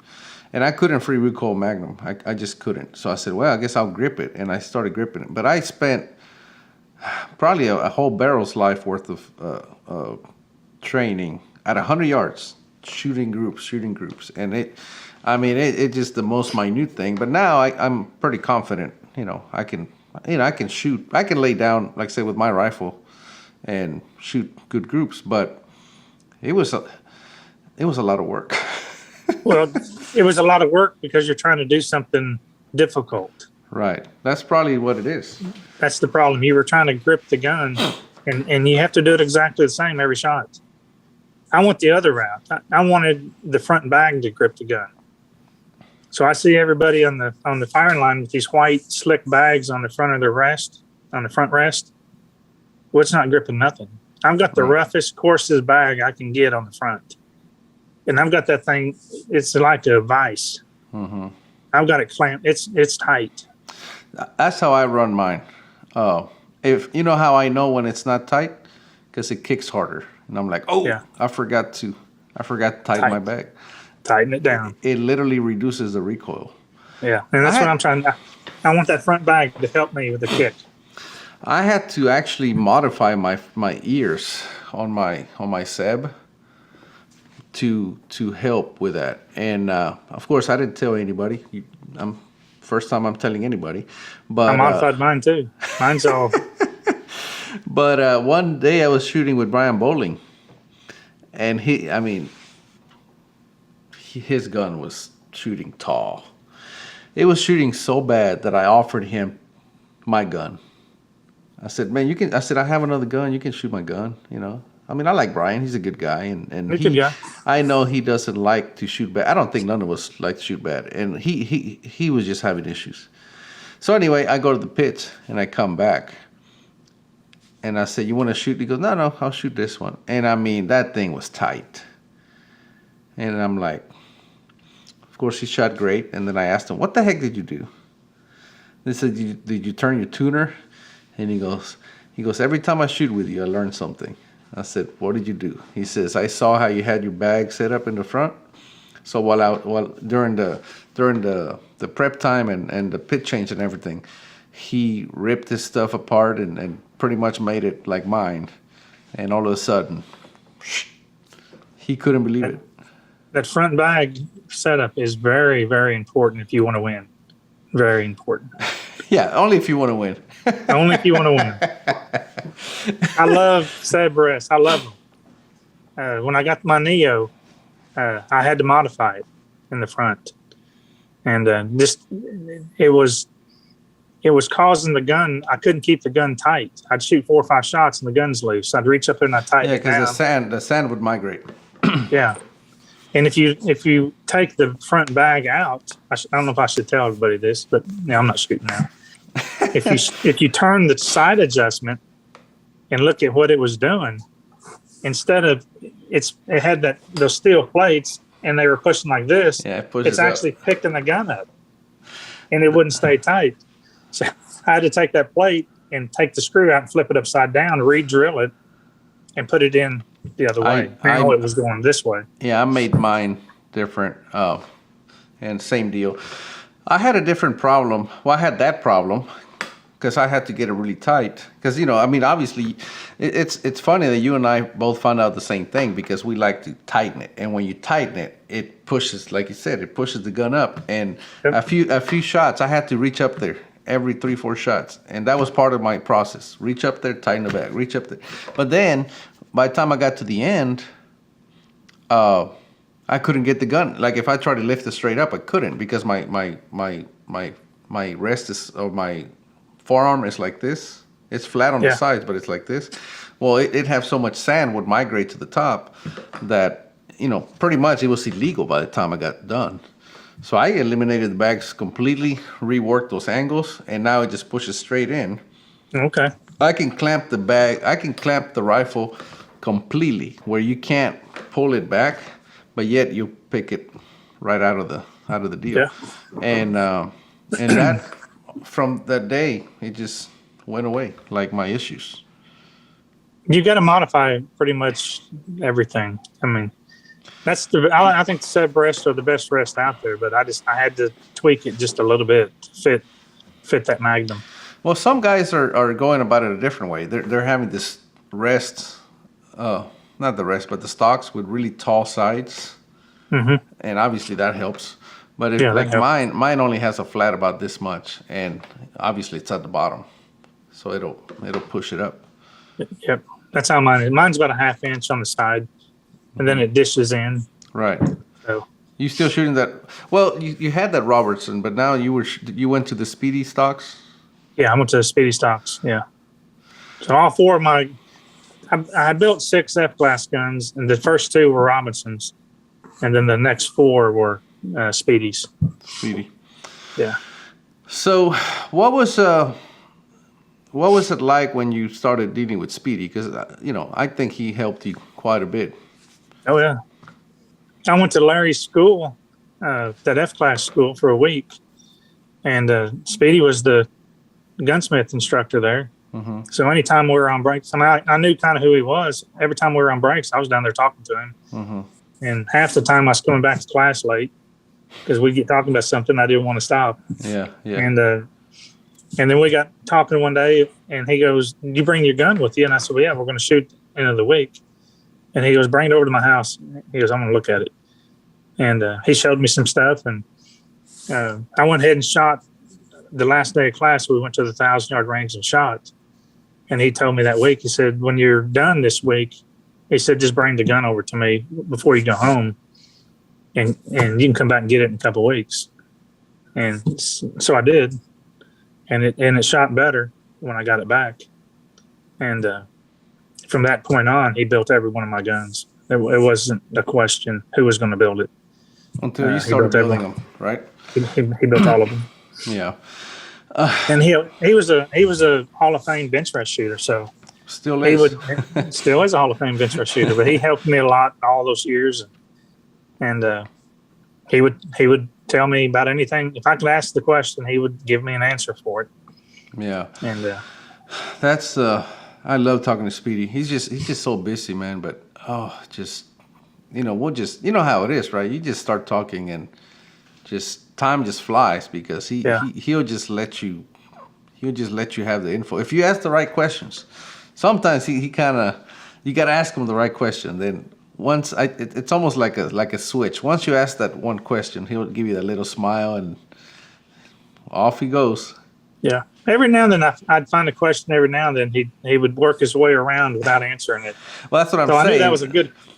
And I couldn't free recoil Magnum. I just couldn't. So I said, well, I guess I'll grip it. And I started gripping it. But I spent probably a whole barrel's life worth of training at 100 yards, shooting groups. And it's just the most minute thing. But now I'm pretty confident. I can shoot. I can lay down, like I say, with my rifle and shoot good groups. But it was a lot of work. Well, it was a lot of work because you're trying to do something difficult. Right. That's probably what it is. That's the problem. You were trying to grip the gun, and you have to do it exactly the same every shot. I went the other route. I wanted the front bag to grip the gun. So I see everybody on the firing line with these white slick bags on the front of their rest, on the front rest. Well, it's not gripping nothing. I've got the roughest, coarsest bag I can get on the front. And I've got that thing, it's like a vice. Mm-hmm. I've got it clamped. It's tight. That's how I run mine. If you know how I know when it's not tight, because it kicks harder, and I'm like, I forgot to tighten my bag. Tighten it down. It literally reduces the recoil. Yeah, and that's what I'm trying. I want that front bag to help me with the kick. I had to actually modify my ears on my Seb to help with that. And of course, I didn't tell anybody. First time I'm telling anybody. But I modified mine too. Mine's all. But one day I was shooting with Brian Bowling, and his gun was shooting tall. It was shooting so bad that I offered him my gun. I said, man, I have another gun. You can shoot my gun, I like Brian. He's a good guy. And good guy. I know he doesn't like to shoot bad. I don't think none of us like to shoot bad. And he was just having issues. So anyway, I go to the pit and I come back. And I said, you want to shoot? He goes, no, I'll shoot this one. And that thing was tight. And I'm like, of course, he shot great. And then I asked him, what the heck did you do? They said, did you turn your tuner? And he goes, every time I shoot with you, I learn something. I said, what did you do? He says, I saw how you had your bag set up in the front. So during the prep time and the pit change and everything, he ripped his stuff apart and pretty much made it like mine. And all of a sudden, he couldn't believe it. That front bag setup is very, very important if you want to win. Very important. Yeah, only if you want to win. Only if you want to win. I love Seb breasts. I love them. When I got my Neo, I had to modify it in the front, and it was causing the gun. I couldn't keep the gun tight. I'd shoot 4 or 5 shots and the gun's loose. I'd reach up there and I'd tighten it down. Yeah, because the sand would migrate. Yeah, And if you take the front bag out, I don't know if I should tell everybody this, but I'm not shooting now. If you turn the side adjustment and look at what it was doing, instead of it had those steel plates and they were pushing like this. Yeah, it pushes it's actually picking the gun up, and it wouldn't stay tight. So I had to take that plate and take the screw out and flip it upside down, re-drill it, and put it in the other way. Now it was going this way. Yeah, I made mine different, and same deal. I had a different problem. Well, I had that problem because I had to get it really tight. Because obviously, it's funny that you and I both found out the same thing because we like to tighten it, and when you tighten it, it pushes, like you said, it pushes the gun up. And a few shots, I had to reach up there every 3-4 shots, and that was part of my process. Reach up there, tighten the bag, reach up there. But then, by the time I got to the end, I couldn't get the gun. Like if I tried to lift it straight up, I couldn't because my wrist is, or my forearm is like this. It's flat on the sides, but it's like this. Well, it have so much sand would migrate to the top that pretty much it was illegal by the time I got done. So I eliminated the bags completely, reworked those angles, and now it just pushes straight in. Okay. I can clamp the bag. I can clamp the rifle completely where you can't pull it back, but yet you pick it right out of the deal. Yeah. And that from that day it just went away, like my issues. You got to modify pretty much everything. I mean, I think the sub rests are the best rest out there, but I had to tweak it just a little bit to fit that Magnum. Well, some guys are going about it a different way. They're having this rest, not the rest, but the stocks with really tall sides, and obviously that helps. But mine only has a flat about this much, and obviously it's at the bottom, so it'll push it up. Yep, that's how mine is. Mine's about a 1/2 inch on the side, and then it dishes in. Right. So you still shooting that? Well, you had that Robertson, but now you went to the Speedy stocks. Yeah, I went to the Speedy stocks. Yeah. So all 4 of I built 6 F-class guns, and the first 2 were Robinsons, and then the next 4 were Speedies. Speedy. Yeah. So, what was it like when you started dealing with Speedy? Because I think he helped you quite a bit. Oh yeah. I went to Larry's school, that F-class school, for a week, and Speedy was the gunsmith instructor there. Mm-hmm. So anytime we were on breaks, I knew kind of who he was. Every time we were on breaks, I was down there talking to him. Mm-hmm. And half the time I was coming back to class late because we'd get talking about something I didn't want to stop. Yeah, yeah. And then we got talking one day, and he goes, "You bring your gun with you?" And I said, "Well, yeah, we're going to shoot end of the week." And he goes, "Bring it over to my house." He goes, "I'm going to look at it." And he showed me some stuff, and I went ahead and shot. The last day of class, we went to the 1,000-yard range and shot. And he told me that week, he said, "When you're done this week," he said, "just bring the gun over to me before you go home, and you can come back and get it in a couple of weeks." And so I did, and it shot better when I got it back. And from that point on, he built every one of my guns. It wasn't a question who was going to build it until you started building them, right? He built all of them. Yeah. And he was a Hall of Fame bench press shooter, so still is. Still is a Hall of Fame bench press shooter. But he helped me a lot all those years, and he would tell me about anything. If I could ask the question, he would give me an answer for it. Yeah, and that's I love talking to Speedy. He's just so busy, man. But we'll just how it is, right? You just start talking and just time just flies because he'll just let you have the info if you ask the right questions. Sometimes he kind of, you got to ask him the right question. Then once it's almost like a switch. Once you ask that one question, he'll give you that little smile and off he goes. Yeah. Every now and then I'd find a question. Every now and then he would work his way around without answering it. Well, that's what I'm saying. So I knew that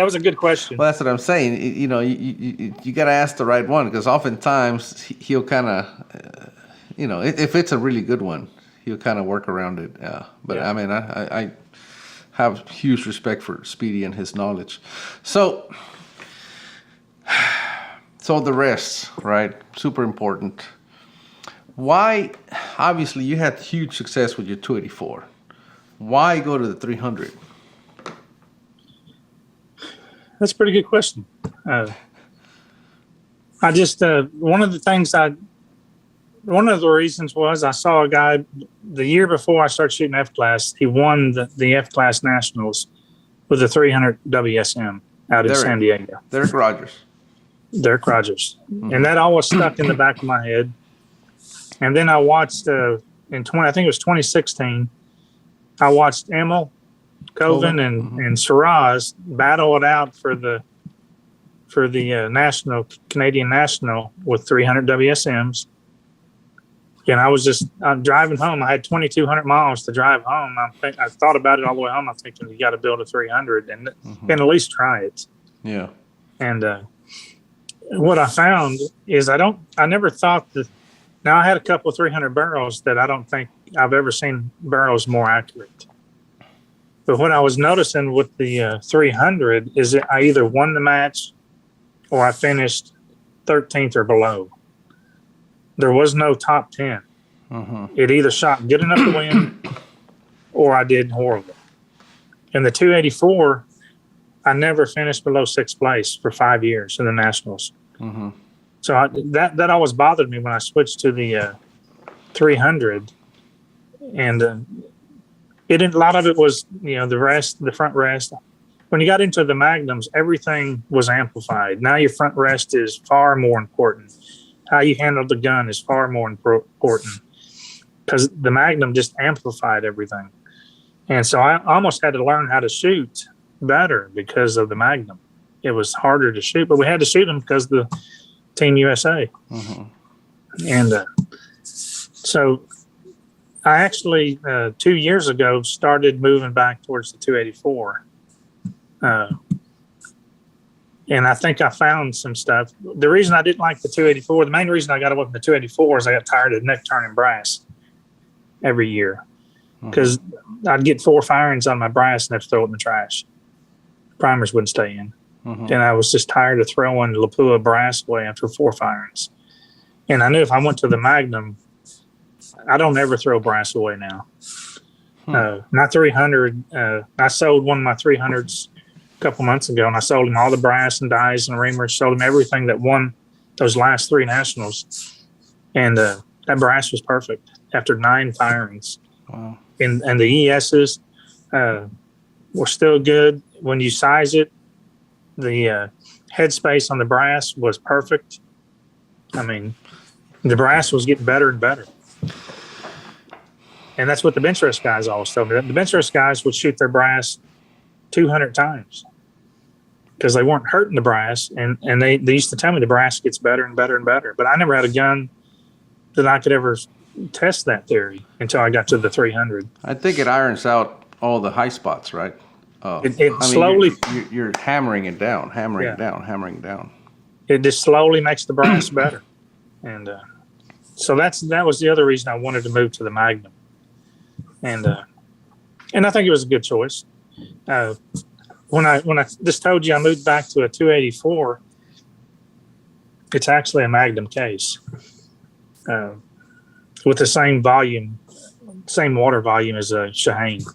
was a good question. Well, that's what I'm saying. You got to ask the right one because oftentimes he'll kind of, if it's a really good one, he'll kind of work around it. But yeah. I mean, I have huge respect for Speedy and his knowledge. So So the rest, right? Super important. Why? Obviously, you had huge success with your 284. Why go to the 300? That's a pretty good question. I just one of the reasons was I saw a guy the year before I started shooting F class. He won the F class nationals with the 300 WSM out in San Diego. Derek Rogers. Derek Rogers, and that always stuck in the back of my head. And then I watched I think it was 2016. I watched Emil, Coven, and Shiraz battle it out for the national Canadian national with 300 WSMs. And I was I'm driving home. I had 2,200 miles to drive home. I thought about it all the way home. I'm thinking you got to build a 300 and at least try it. Yeah. And what I found is I never thought that. Now I had a couple of 300 barrels that I don't think I've ever seen barrels more accurate. But what I was noticing with the 300 is that I either won the match or I finished 13th or below. There was no top 10. It either shot good enough to win or I did horrible. In the 284, I never finished below 6th place for 5 years in the Nationals. So that always bothered me when I switched to the 300. And a lot of it was, the front rest. When you got into the Magnums, everything was amplified. Now your front rest is far more important. How you handle the gun is far more important because the Magnum just amplified everything. And so I almost had to learn how to shoot better because of the Magnum. It was harder to shoot, but we had to shoot them because the Team USA. And so I actually 2 years ago started moving back towards the 284. And I think I found some stuff. The reason I didn't like the 284, the main reason I got away from the 284 is I got tired of neck turning brass every year because I'd get 4 firings on my brass and have to throw it in the trash. Primers wouldn't stay in. And I was just tired of throwing Lapua brass away after 4 firings. And I knew if I went to the Magnum, I don't ever throw brass away now. My 300, I sold one of my 300s a couple months ago, and I sold him all the brass and dies and reamers, sold him everything that won those last 3 nationals. And that brass was perfect after 9 firings. Wow. And the ESs were still good. When you size it, the headspace on the brass was perfect. I mean, the brass was getting better and better. And that's what the bench rest guys always told me. The bench rest guys would shoot their brass 200 times because they weren't hurting the brass. And they used to tell me the brass gets better and better and better. But I never had a gun that I could ever test that theory until I got to the 300. I think it irons out all the high spots, right? Slowly. You're hammering it down, hammering it down. It just slowly makes the brass better. And so that was the other reason I wanted to move to the Magnum. And I think it was a good choice. When I just told you I moved back to a 284, it's actually a Magnum case with the same volume, same water volume as a Shaheen.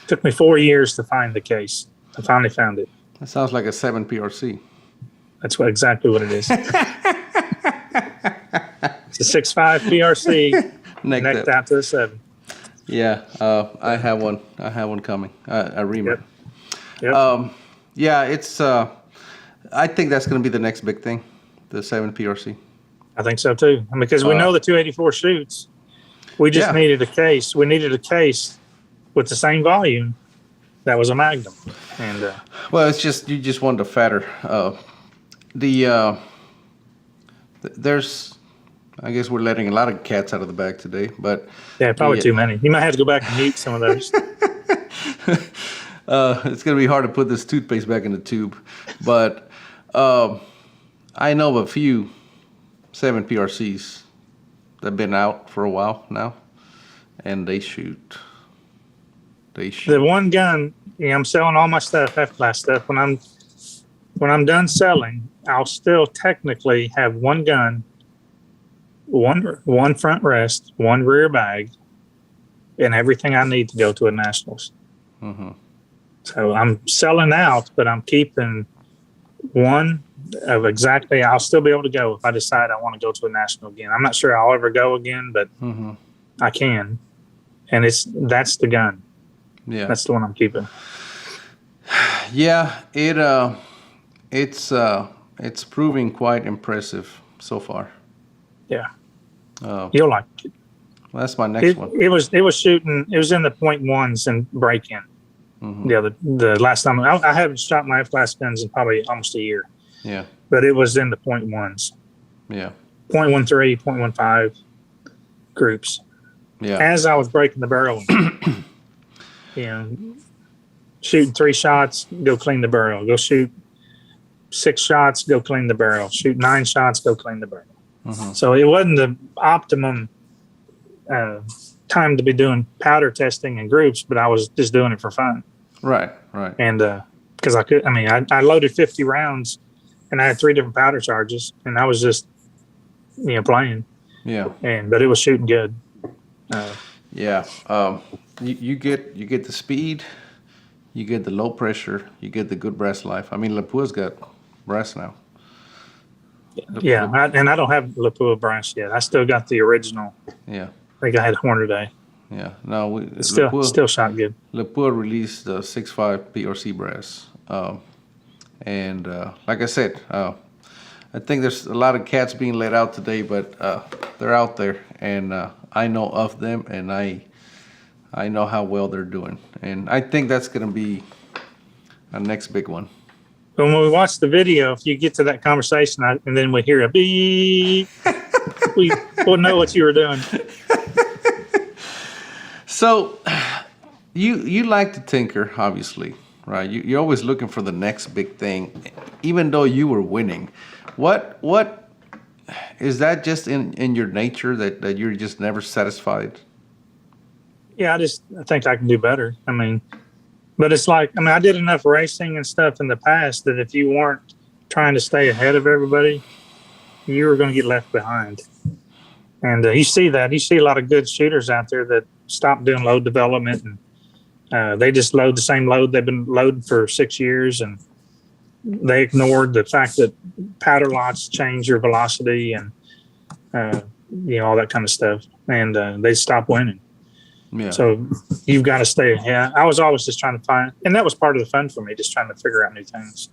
Took me 4 years to find the case. I finally found it. That sounds like a 7 PRC. That's exactly what it is. It's a 6.5 PRC necked out to a 7. Yeah, I have one. I have one coming. A reamer. Yep. Yeah, it's. I think that's going to be the next big thing, the 7 PRC. I think so too. I mean, because we know the 284 shoots. We just needed a case. We needed a case with the same volume that was a Magnum. And well, it's just you just want the fatter. There's, I guess we're letting a lot of cats out of the bag today, but yeah, probably too many. You might have to go back and mute some of those. It's gonna be hard to put this toothpaste back in the tube, but I know of a few 7 PRCs that've been out for a while now, and they shoot. The one gun, I'm selling all my stuff, F-class stuff. When I'm when I'm done selling, I'll still technically have one gun, one front rest, one rear bag, and everything I need to go to a nationals. Mm-hmm. So I'm selling out, but I'm keeping one of exactly. I'll still be able to go if I decide I want to go to a national again. I'm not sure I'll ever go again, but Mm-hmm. I can. And that's the gun. Yeah. That's the one I'm keeping. Yeah. It's proving quite impressive so far. Yeah, Uh, you'll like it. well, that's my next one. It was shooting. It was in the .1s and break in. Mm-hmm. The last time I haven't shot my F-class guns in probably almost a year, Yeah. but it was in the .1s, Yeah. .13, .15 groups. Yeah. As I was breaking the barrel, you know, shooting 3 shots, go clean the barrel. Go shoot 6 shots, go clean the barrel. Shoot 9 shots, go clean the barrel. Mm-hmm. So it wasn't the optimum time to be doing powder testing in groups, but I was just doing it for fun. Right. Right. And because I loaded 50 rounds and I had 3 different powder charges, and I was just, playing. Yeah. But it was shooting good. Yeah. You get the speed, you get the low pressure, you get the good brass life. I mean, Lapua's got brass now. Yeah, I don't have Lapua brass yet. I still got the original. Yeah. I think I had Horner Day. Yeah. No, Still shot good. Lapua released the 6.5 PRC brass. And like I said, I think there's a lot of cats being let out today, but they're out there, and I know of them, and I know how well they're doing. And I think that's going to be our next big one. When we watch the video, if you get to that conversation and then we hear a beep, we'll know what you were doing. So you like to tinker, obviously, right? You're always looking for the next big thing, even though you were winning. What is that just in your nature that you're just never satisfied? Yeah, I think I can do better. But it's like, I did enough racing and stuff in the past that if you weren't trying to stay ahead of everybody, you were going to get left behind. And you see that. You see a lot of good shooters out there that stop doing load development, and they just load the same load they've been loading for 6 years, and they ignored the fact that powder lots change your velocity and, all that kind of stuff. And they stop winning. Yeah. So you've got to stay ahead. I was always just trying to find, and that was part of the fun for me, just trying to figure out new things.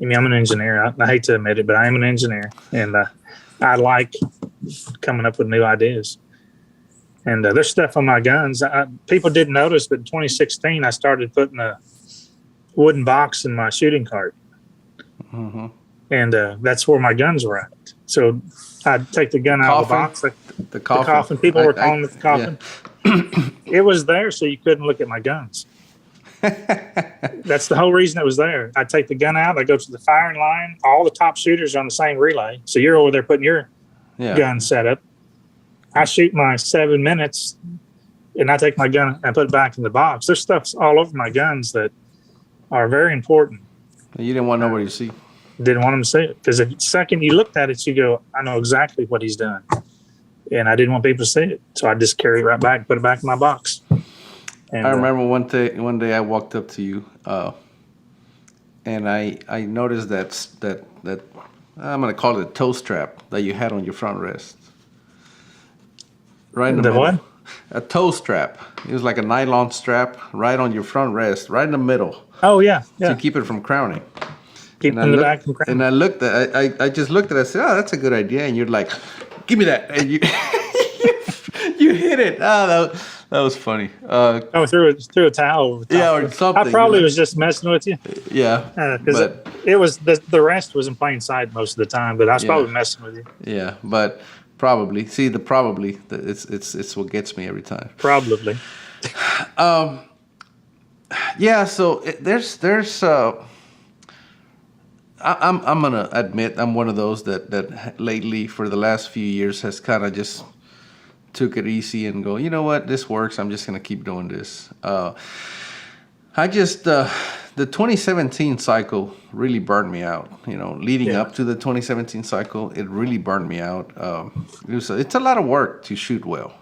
I'm an engineer. I hate to admit it, but I am an engineer, and I like coming up with new ideas. And there's stuff on my guns. People didn't notice, but in 2016, I started putting a wooden box in my shooting cart. Mm-hmm. And that's where my guns were at. So I'd take the gun out of the box. The coffin. People were calling it the coffin. Yeah. It was there so you couldn't look at my guns. That's the whole reason it was there. I'd take the gun out. I'd go to the firing line. All the top shooters are on the same relay. So you're over there putting your gun set up. I shoot my 7 minutes, and I take my gun and put it back in the box. There's stuff all over my guns that are very important. You didn't want nobody to see. Didn't want them to see it, because the second you looked at it, you go, I know exactly what he's done. And I didn't want people to see it. So I just carry it right back, put it back in my box. And, I remember one day I walked up to you, and I noticed that I'm going to call it a toe strap that you had on your front rest. Right in the middle. What? A toe strap. It was like a nylon strap right on your front rest, right in the middle. Oh, yeah. To keep it from crowning. Keep it in the back from crowning. And I looked at I just looked at it, I said, oh, that's a good idea. And you're like, give me that. And you you hit it. Oh, that was funny. Threw a towel over the top. Yeah, or something. I probably was just messing with you. Yeah. Because it was the rest was in plain sight most of the time, but I was probably messing with you. Yeah, but probably. See, it's what gets me every time. Probably. Yeah, so there's I'm gonna admit I'm one of those that lately for the last few years has kind of just took it easy and go, you know what, this works. I'm just gonna keep doing this. I just the 2017 cycle really burned me out. Leading Yeah. up to the 2017 cycle, it really burned me out. It's a lot of work to shoot well.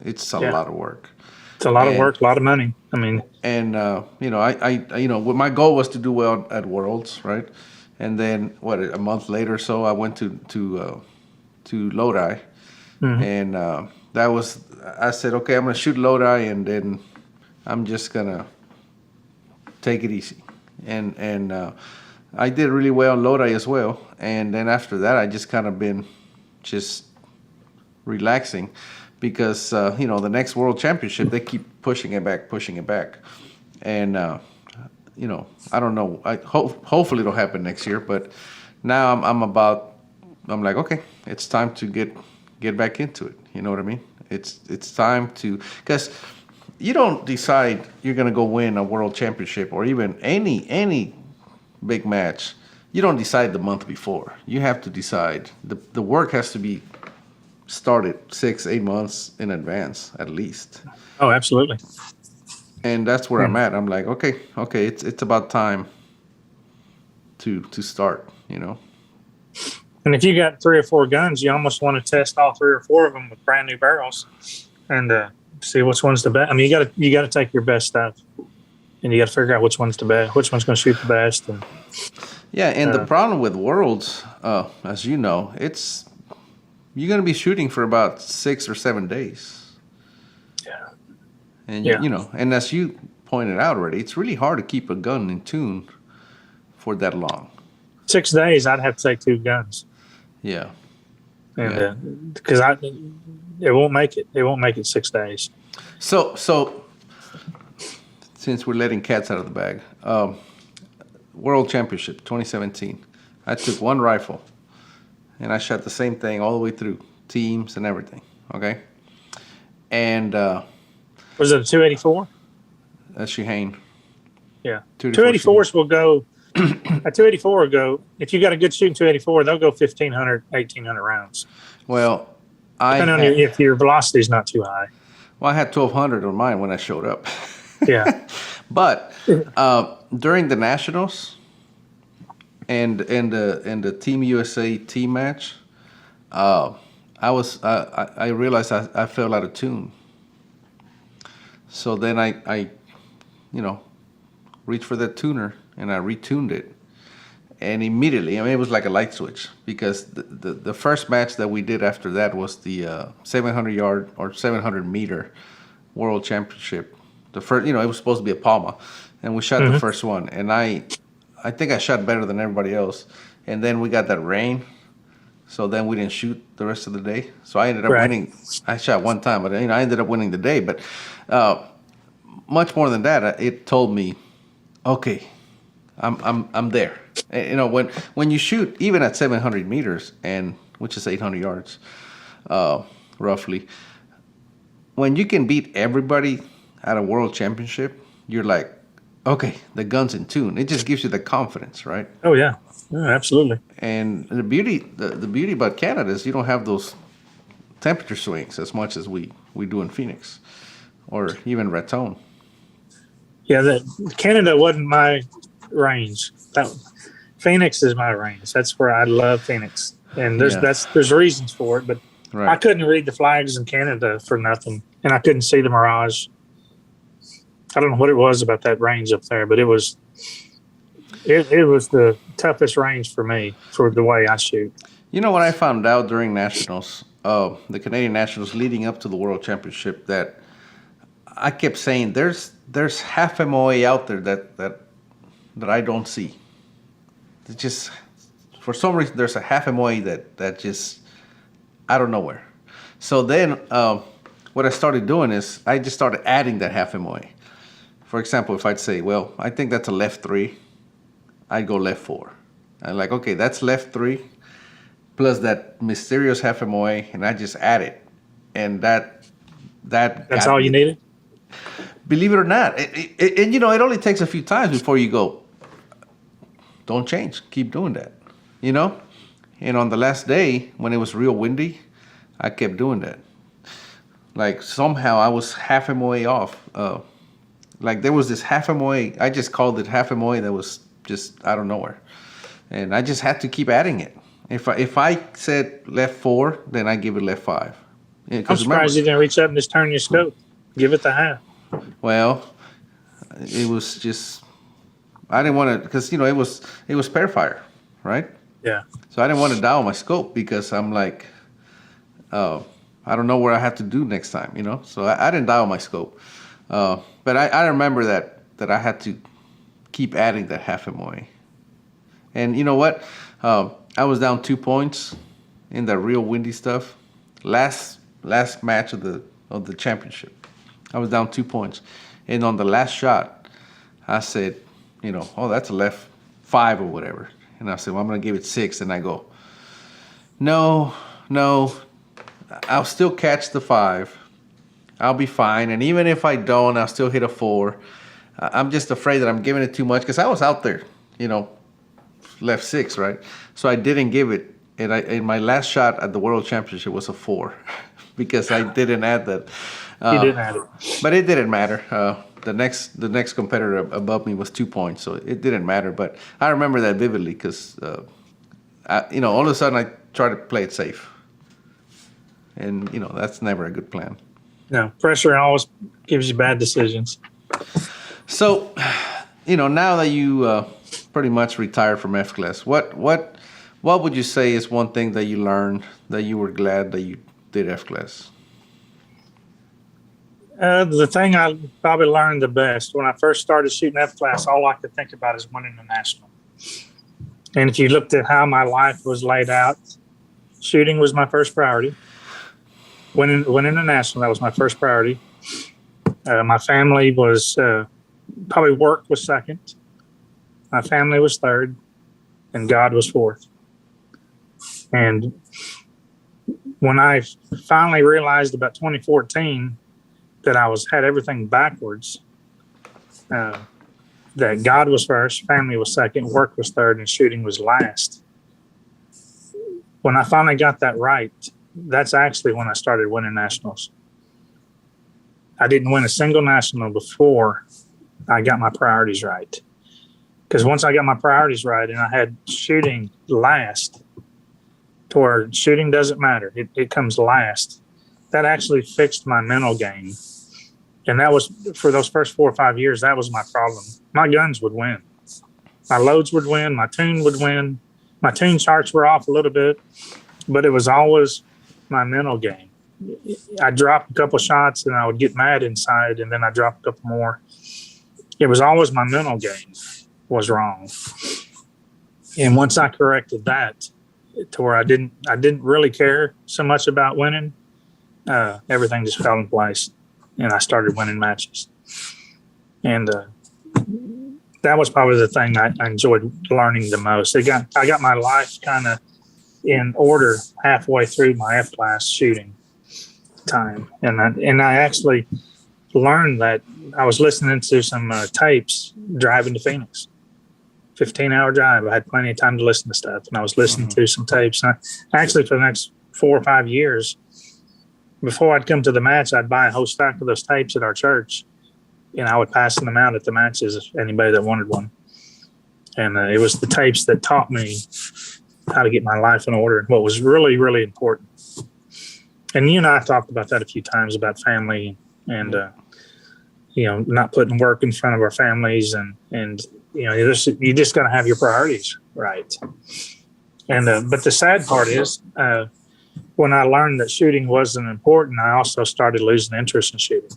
It's a Yeah. lot of work. It's a lot of And work, a lot of money. I mean, my goal was to do well at Worlds, right? And then a month later or so, I went to Lodi, and that was I said, okay, I'm gonna shoot Lodi, and then I'm just gonna take it easy, and I did really well in Lodi as well. And then after that, I just kind of been just relaxing because the next World Championship they keep pushing it back, and I don't know. Hopefully it'll happen next year, but now I'm like, okay, it's time to get back into it. You know what I mean? It's time to, because you don't decide you're gonna go win a World Championship or even any big match. You don't decide the month before. You have to decide. The work has to be started 6-8 months in advance at least. oh, absolutely. And that's where I'm at. I'm like, okay, it's about time to start. And if you got 3 or 4 guns, you almost want to test all 3 or 4 of them with brand new barrels, and see which one's the best. I mean, you got to take your best stuff, and you got to figure out which one's the best, which one's going to shoot the best. And Yeah, and the problem with Worlds, as you know, you're going to be shooting for about 6 or 7 days. yeah, And Yeah. and as you pointed out already, it's really hard to keep a gun in tune for that long. 6 days, I'd have to take 2 guns, Yeah. and because it won't make it. It won't make it 6 days. So since we're letting cats out of the bag, World Championship 2017, I took one rifle, and I shot the same thing all the way through, teams and everything. Okay, and Was it a 284? that's Shehane. Yeah, 284 284s will go. A 284 will go. If you got a good shooting 284, they'll go 1,500, 1,800 rounds. Well, Depending on if your velocity is not too high. I had 1,200 on mine when I showed up. Yeah. But during the nationals and the Team USA team match, I realized I fell out of tune. So then I reached for that tuner and I retuned it, and immediately, it was like a light switch, because the first match that we did after that was the 700-yard or 700-meter World Championship. The first, it was supposed to be a Palma, and we shot the first one, and I think I shot better than everybody else. And then we got that rain, so then we didn't shoot the rest of the day. So I ended up winning. I shot one time, but I ended up winning the day. But much more than that, it told me, okay, I'm there. When you shoot even at 700 meters, and which is 800 yards, roughly, when you can beat everybody at a World Championship, you're like, okay, the gun's in tune. It just gives you the confidence, right? Oh yeah, absolutely. And the beauty about Canada is you don't have those temperature swings as much as we do in Phoenix or even Raton. Yeah, Canada wasn't my range. Phoenix is my range. That's where I love Phoenix, and there's reasons for it. But I couldn't read the flags in Canada for nothing, and I couldn't see the mirage. I don't know what it was about that range up there, but it was the toughest range for me for the way I shoot. You know what I found out during nationals, the Canadian nationals leading up to the World Championship, that I kept saying there's half MOA out there that I don't see. It's just, for some reason, there's a half MOA that just out of nowhere. So then what I started doing is I just started adding that half MOA. For example, if I'd say, well, I think that's a left 3, I'd go left 4. I'm like, okay, that's left 3 plus that mysterious half MOA, and I just add it. And that's all you needed? Believe it or not. And it only takes a few times before you go, don't change, keep doing that, And on the last day, when it was real windy, I kept doing that. Like somehow I was half MOA off. Like there was this half MOA. I just called it half MOA that was just out of nowhere, and I just had to keep adding it. If I said left 4, then I give it left 5. Yeah, I'm surprised you didn't reach up and just turn your scope, give it the half. well, it was just I didn't want to because it was pair fire, right? Yeah. So I didn't want to dial my scope because I'm like, I don't know what I have to do next time, So I didn't dial my scope, but I remember that I had to keep adding that half MOA, and you know what? I was down 2 points in the real windy stuff. Last match of the championship, I was down 2 points, and on the last shot, I said, oh, that's a left 5 or whatever, and I said, well, I'm gonna give it 6, and I go, no, I'll still catch the 5. I'll be fine, and even if I don't, I'll still hit a 4. I'm just afraid that I'm giving it too much because I was out there, left 6, right? So I didn't give it, and my last shot at the World Championship was a 4 because I didn't add that. You didn't add it. But it didn't matter. The next competitor above me was 2 points, so it didn't matter. But I remember that vividly because, all of a sudden I try to play it safe, and that's never a good plan. No, pressure always gives you bad decisions. So, now that you pretty much retired from F class, what would you say is one thing that you learned that you were glad that you did F class? The thing I probably learned the best when I first started shooting F class, all I could think about is winning the national. And if you looked at how my life was laid out, shooting was my first priority. Winning the national, that was my first priority. My family was probably work was second. My family was third, and God was fourth. And when I finally realized about 2014 that I had everything backwards, that God was first, family was second, work was third, and shooting was last. When I finally got that right, that's actually when I started winning nationals. I didn't win a single national before I got my priorities right. Because once I got my priorities right and I had shooting last, to where shooting doesn't matter, it comes last, that actually fixed my mental game. And that was, for those first 4 or 5 years, that was my problem. My guns would win. My loads would win. My tune would win. My tune charts were off a little bit, but it was always my mental game. I dropped a couple shots and I would get mad inside, and then I dropped a couple more. It was always my mental game was wrong. And once I corrected that to where I didn't really care so much about winning, everything just fell in place, and I started winning matches. And that was probably the thing I enjoyed learning the most. I got my life kind of in order halfway through my F class shooting time, and I actually learned that I was listening to some tapes driving to Phoenix. 15-hour drive. I had plenty of time to listen to stuff, and I was listening to some tapes. And actually, for the next 4 or 5 years, before I'd come to the match, I'd buy a whole stack of those tapes at our church, and I would pass them out at the matches, anybody that wanted one. And it was the tapes that taught me how to get my life in order and what was really, really important. And you and I have talked about that a few times, about family and, not putting work in front of our families. And you just got to have your priorities right. And but the sad part is when I learned that shooting wasn't important, I also started losing interest in shooting.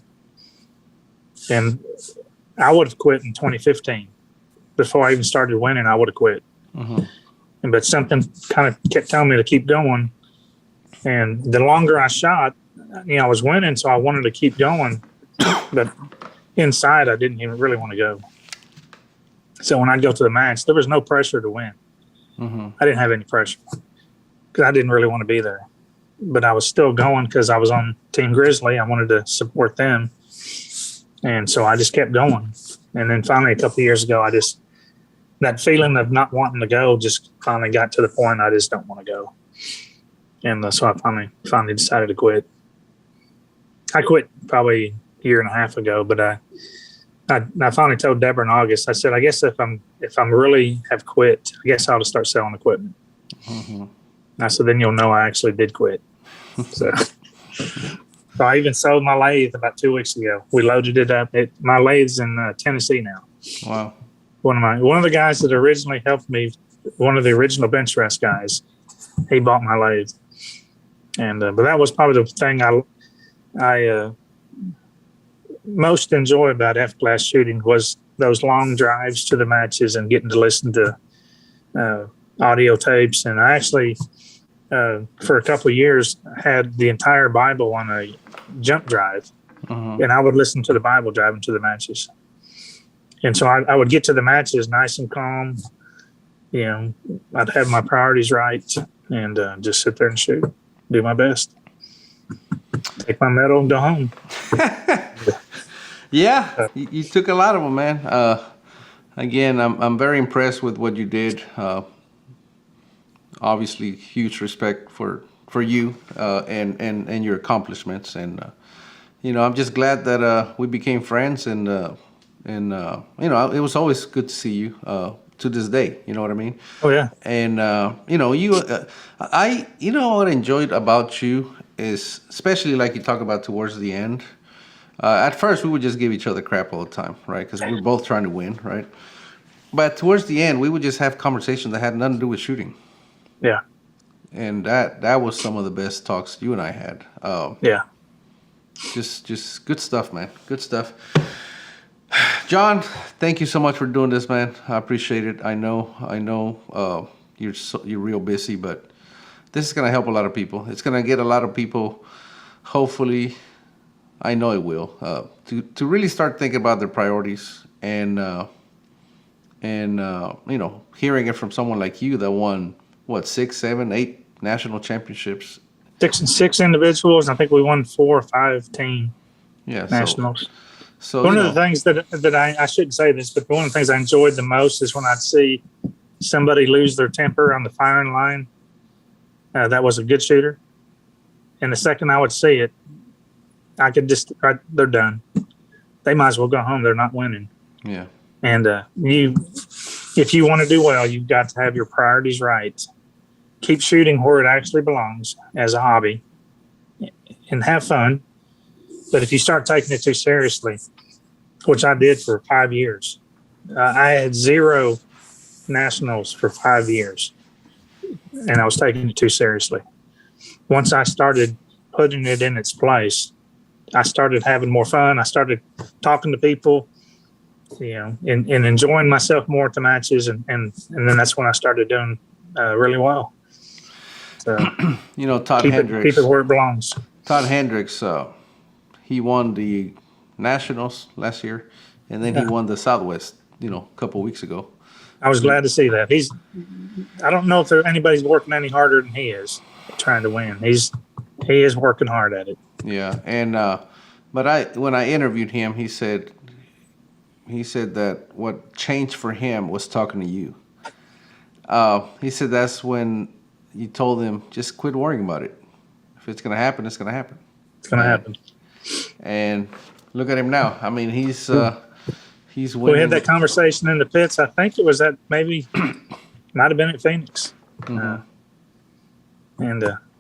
And I would have quit in 2015. Before I even started winning, I would have quit. Mm-hmm. But something kind of kept telling me to keep going. And the longer I shot, I was winning, so I wanted to keep going. But inside, I didn't even really want to go. So when I'd go to the match, there was no pressure to win. Mm-hmm. I didn't have any pressure because I didn't really want to be there. But I was still going because I was on Team Grizzly. I wanted to support them. And so I just kept going. And then finally, a couple of years ago, that feeling of not wanting to go just finally got to the point I just don't want to go. And so I finally decided to quit. I quit probably a year and a half ago, but I finally told Deborah in August. I said, I guess if I'm really have quit, I guess I'll just start selling equipment. And I said, then you'll know I actually did quit. So, so I even sold my lathe about 2 weeks ago. We loaded it up. My lathe's in Tennessee now. Wow. One of the guys that originally helped me, one of the original bench rest guys, he bought my lathe. And but that was probably the thing I most enjoy about F-class shooting was those long drives to the matches and getting to listen to audio tapes. And I actually, for a couple of years, had the entire Bible on a jump drive, and I would listen to the Bible driving to the matches. And so I would get to the matches nice and calm. You know, I'd have my priorities right and just sit there and shoot, do my best, take my medal and go home. Yeah, you took a lot of them, man. Again, I'm very impressed with what you did. Obviously, huge respect for you and your accomplishments. And you know, I'm just glad that we became friends. And you know, it was always good to see you to this day. You know what I mean? Oh yeah. And you know, you know what I enjoyed about you is, especially like you talk about towards the end. At first, we would just give each other crap all the time, right? Because we were both trying to win, right? But towards the end, we would just have conversations that had nothing to do with shooting. Yeah. And that was some of the best talks you and I had. Yeah. Just good stuff, man. Good stuff. John, thank you so much for doing this, man. I appreciate it. I know you're real busy, but this is gonna help a lot of people. It's gonna get a lot of people, hopefully. I know it will. To really start thinking about their priorities and you know, hearing it from someone like you that won what 6, 7, 8 national championships. Six individuals. I think we won 4 or 5 team nationals. So one of the things that I shouldn't say this, but one of the things I enjoyed the most is when I'd see somebody lose their temper on the firing line. That was a good shooter, and the second I would see it, I could just, they're done. They might as well go home. They're not winning. Yeah. And if you want to do well, you've got to have your priorities right. Keep shooting where it actually belongs as a hobby and have fun. But if you start taking it too seriously, which I did for 5 years, I had 0 nationals for 5 years, and I was taking it too seriously. Once I started putting it in its place, I started having more fun. I started talking to people, you know, and enjoying myself more at the matches. And then that's when I started doing really well. So, you know, Todd keep Hendricks. It where it belongs. Todd Hendricks, he won the Nationals last year, and then he won the Southwest, you know, a couple of weeks ago. I was glad to see that. I don't know if anybody's working any harder than he is trying to win. He is working hard at it. Yeah, and but when I interviewed him, he said that what changed for him was talking to you. He said that's when you told him just quit worrying about it. If it's gonna happen, it's gonna happen. It's gonna happen. And look at him now. I mean, he's winning. We had that conversation in the pits. I think it was at maybe might have been at Phoenix. And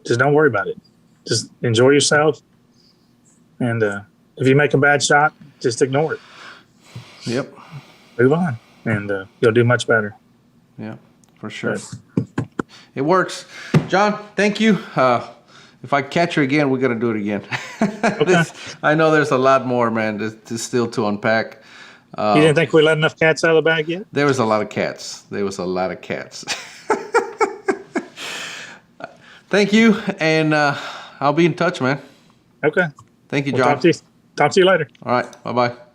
just don't worry about it. Just enjoy yourself. And if you make a bad shot, just ignore it. Yep. Move on, and you'll do much better. Yeah, for sure. It works. John, thank you. If I catch you again, we're going to do it again. Okay. I know there's a lot more, man, to still to unpack. You didn't think we let enough cats out of the bag yet? There was a lot of cats. Thank you, and I'll be in touch, man. Okay. Thank you, We'll John. talk to you later. All right. Bye-bye.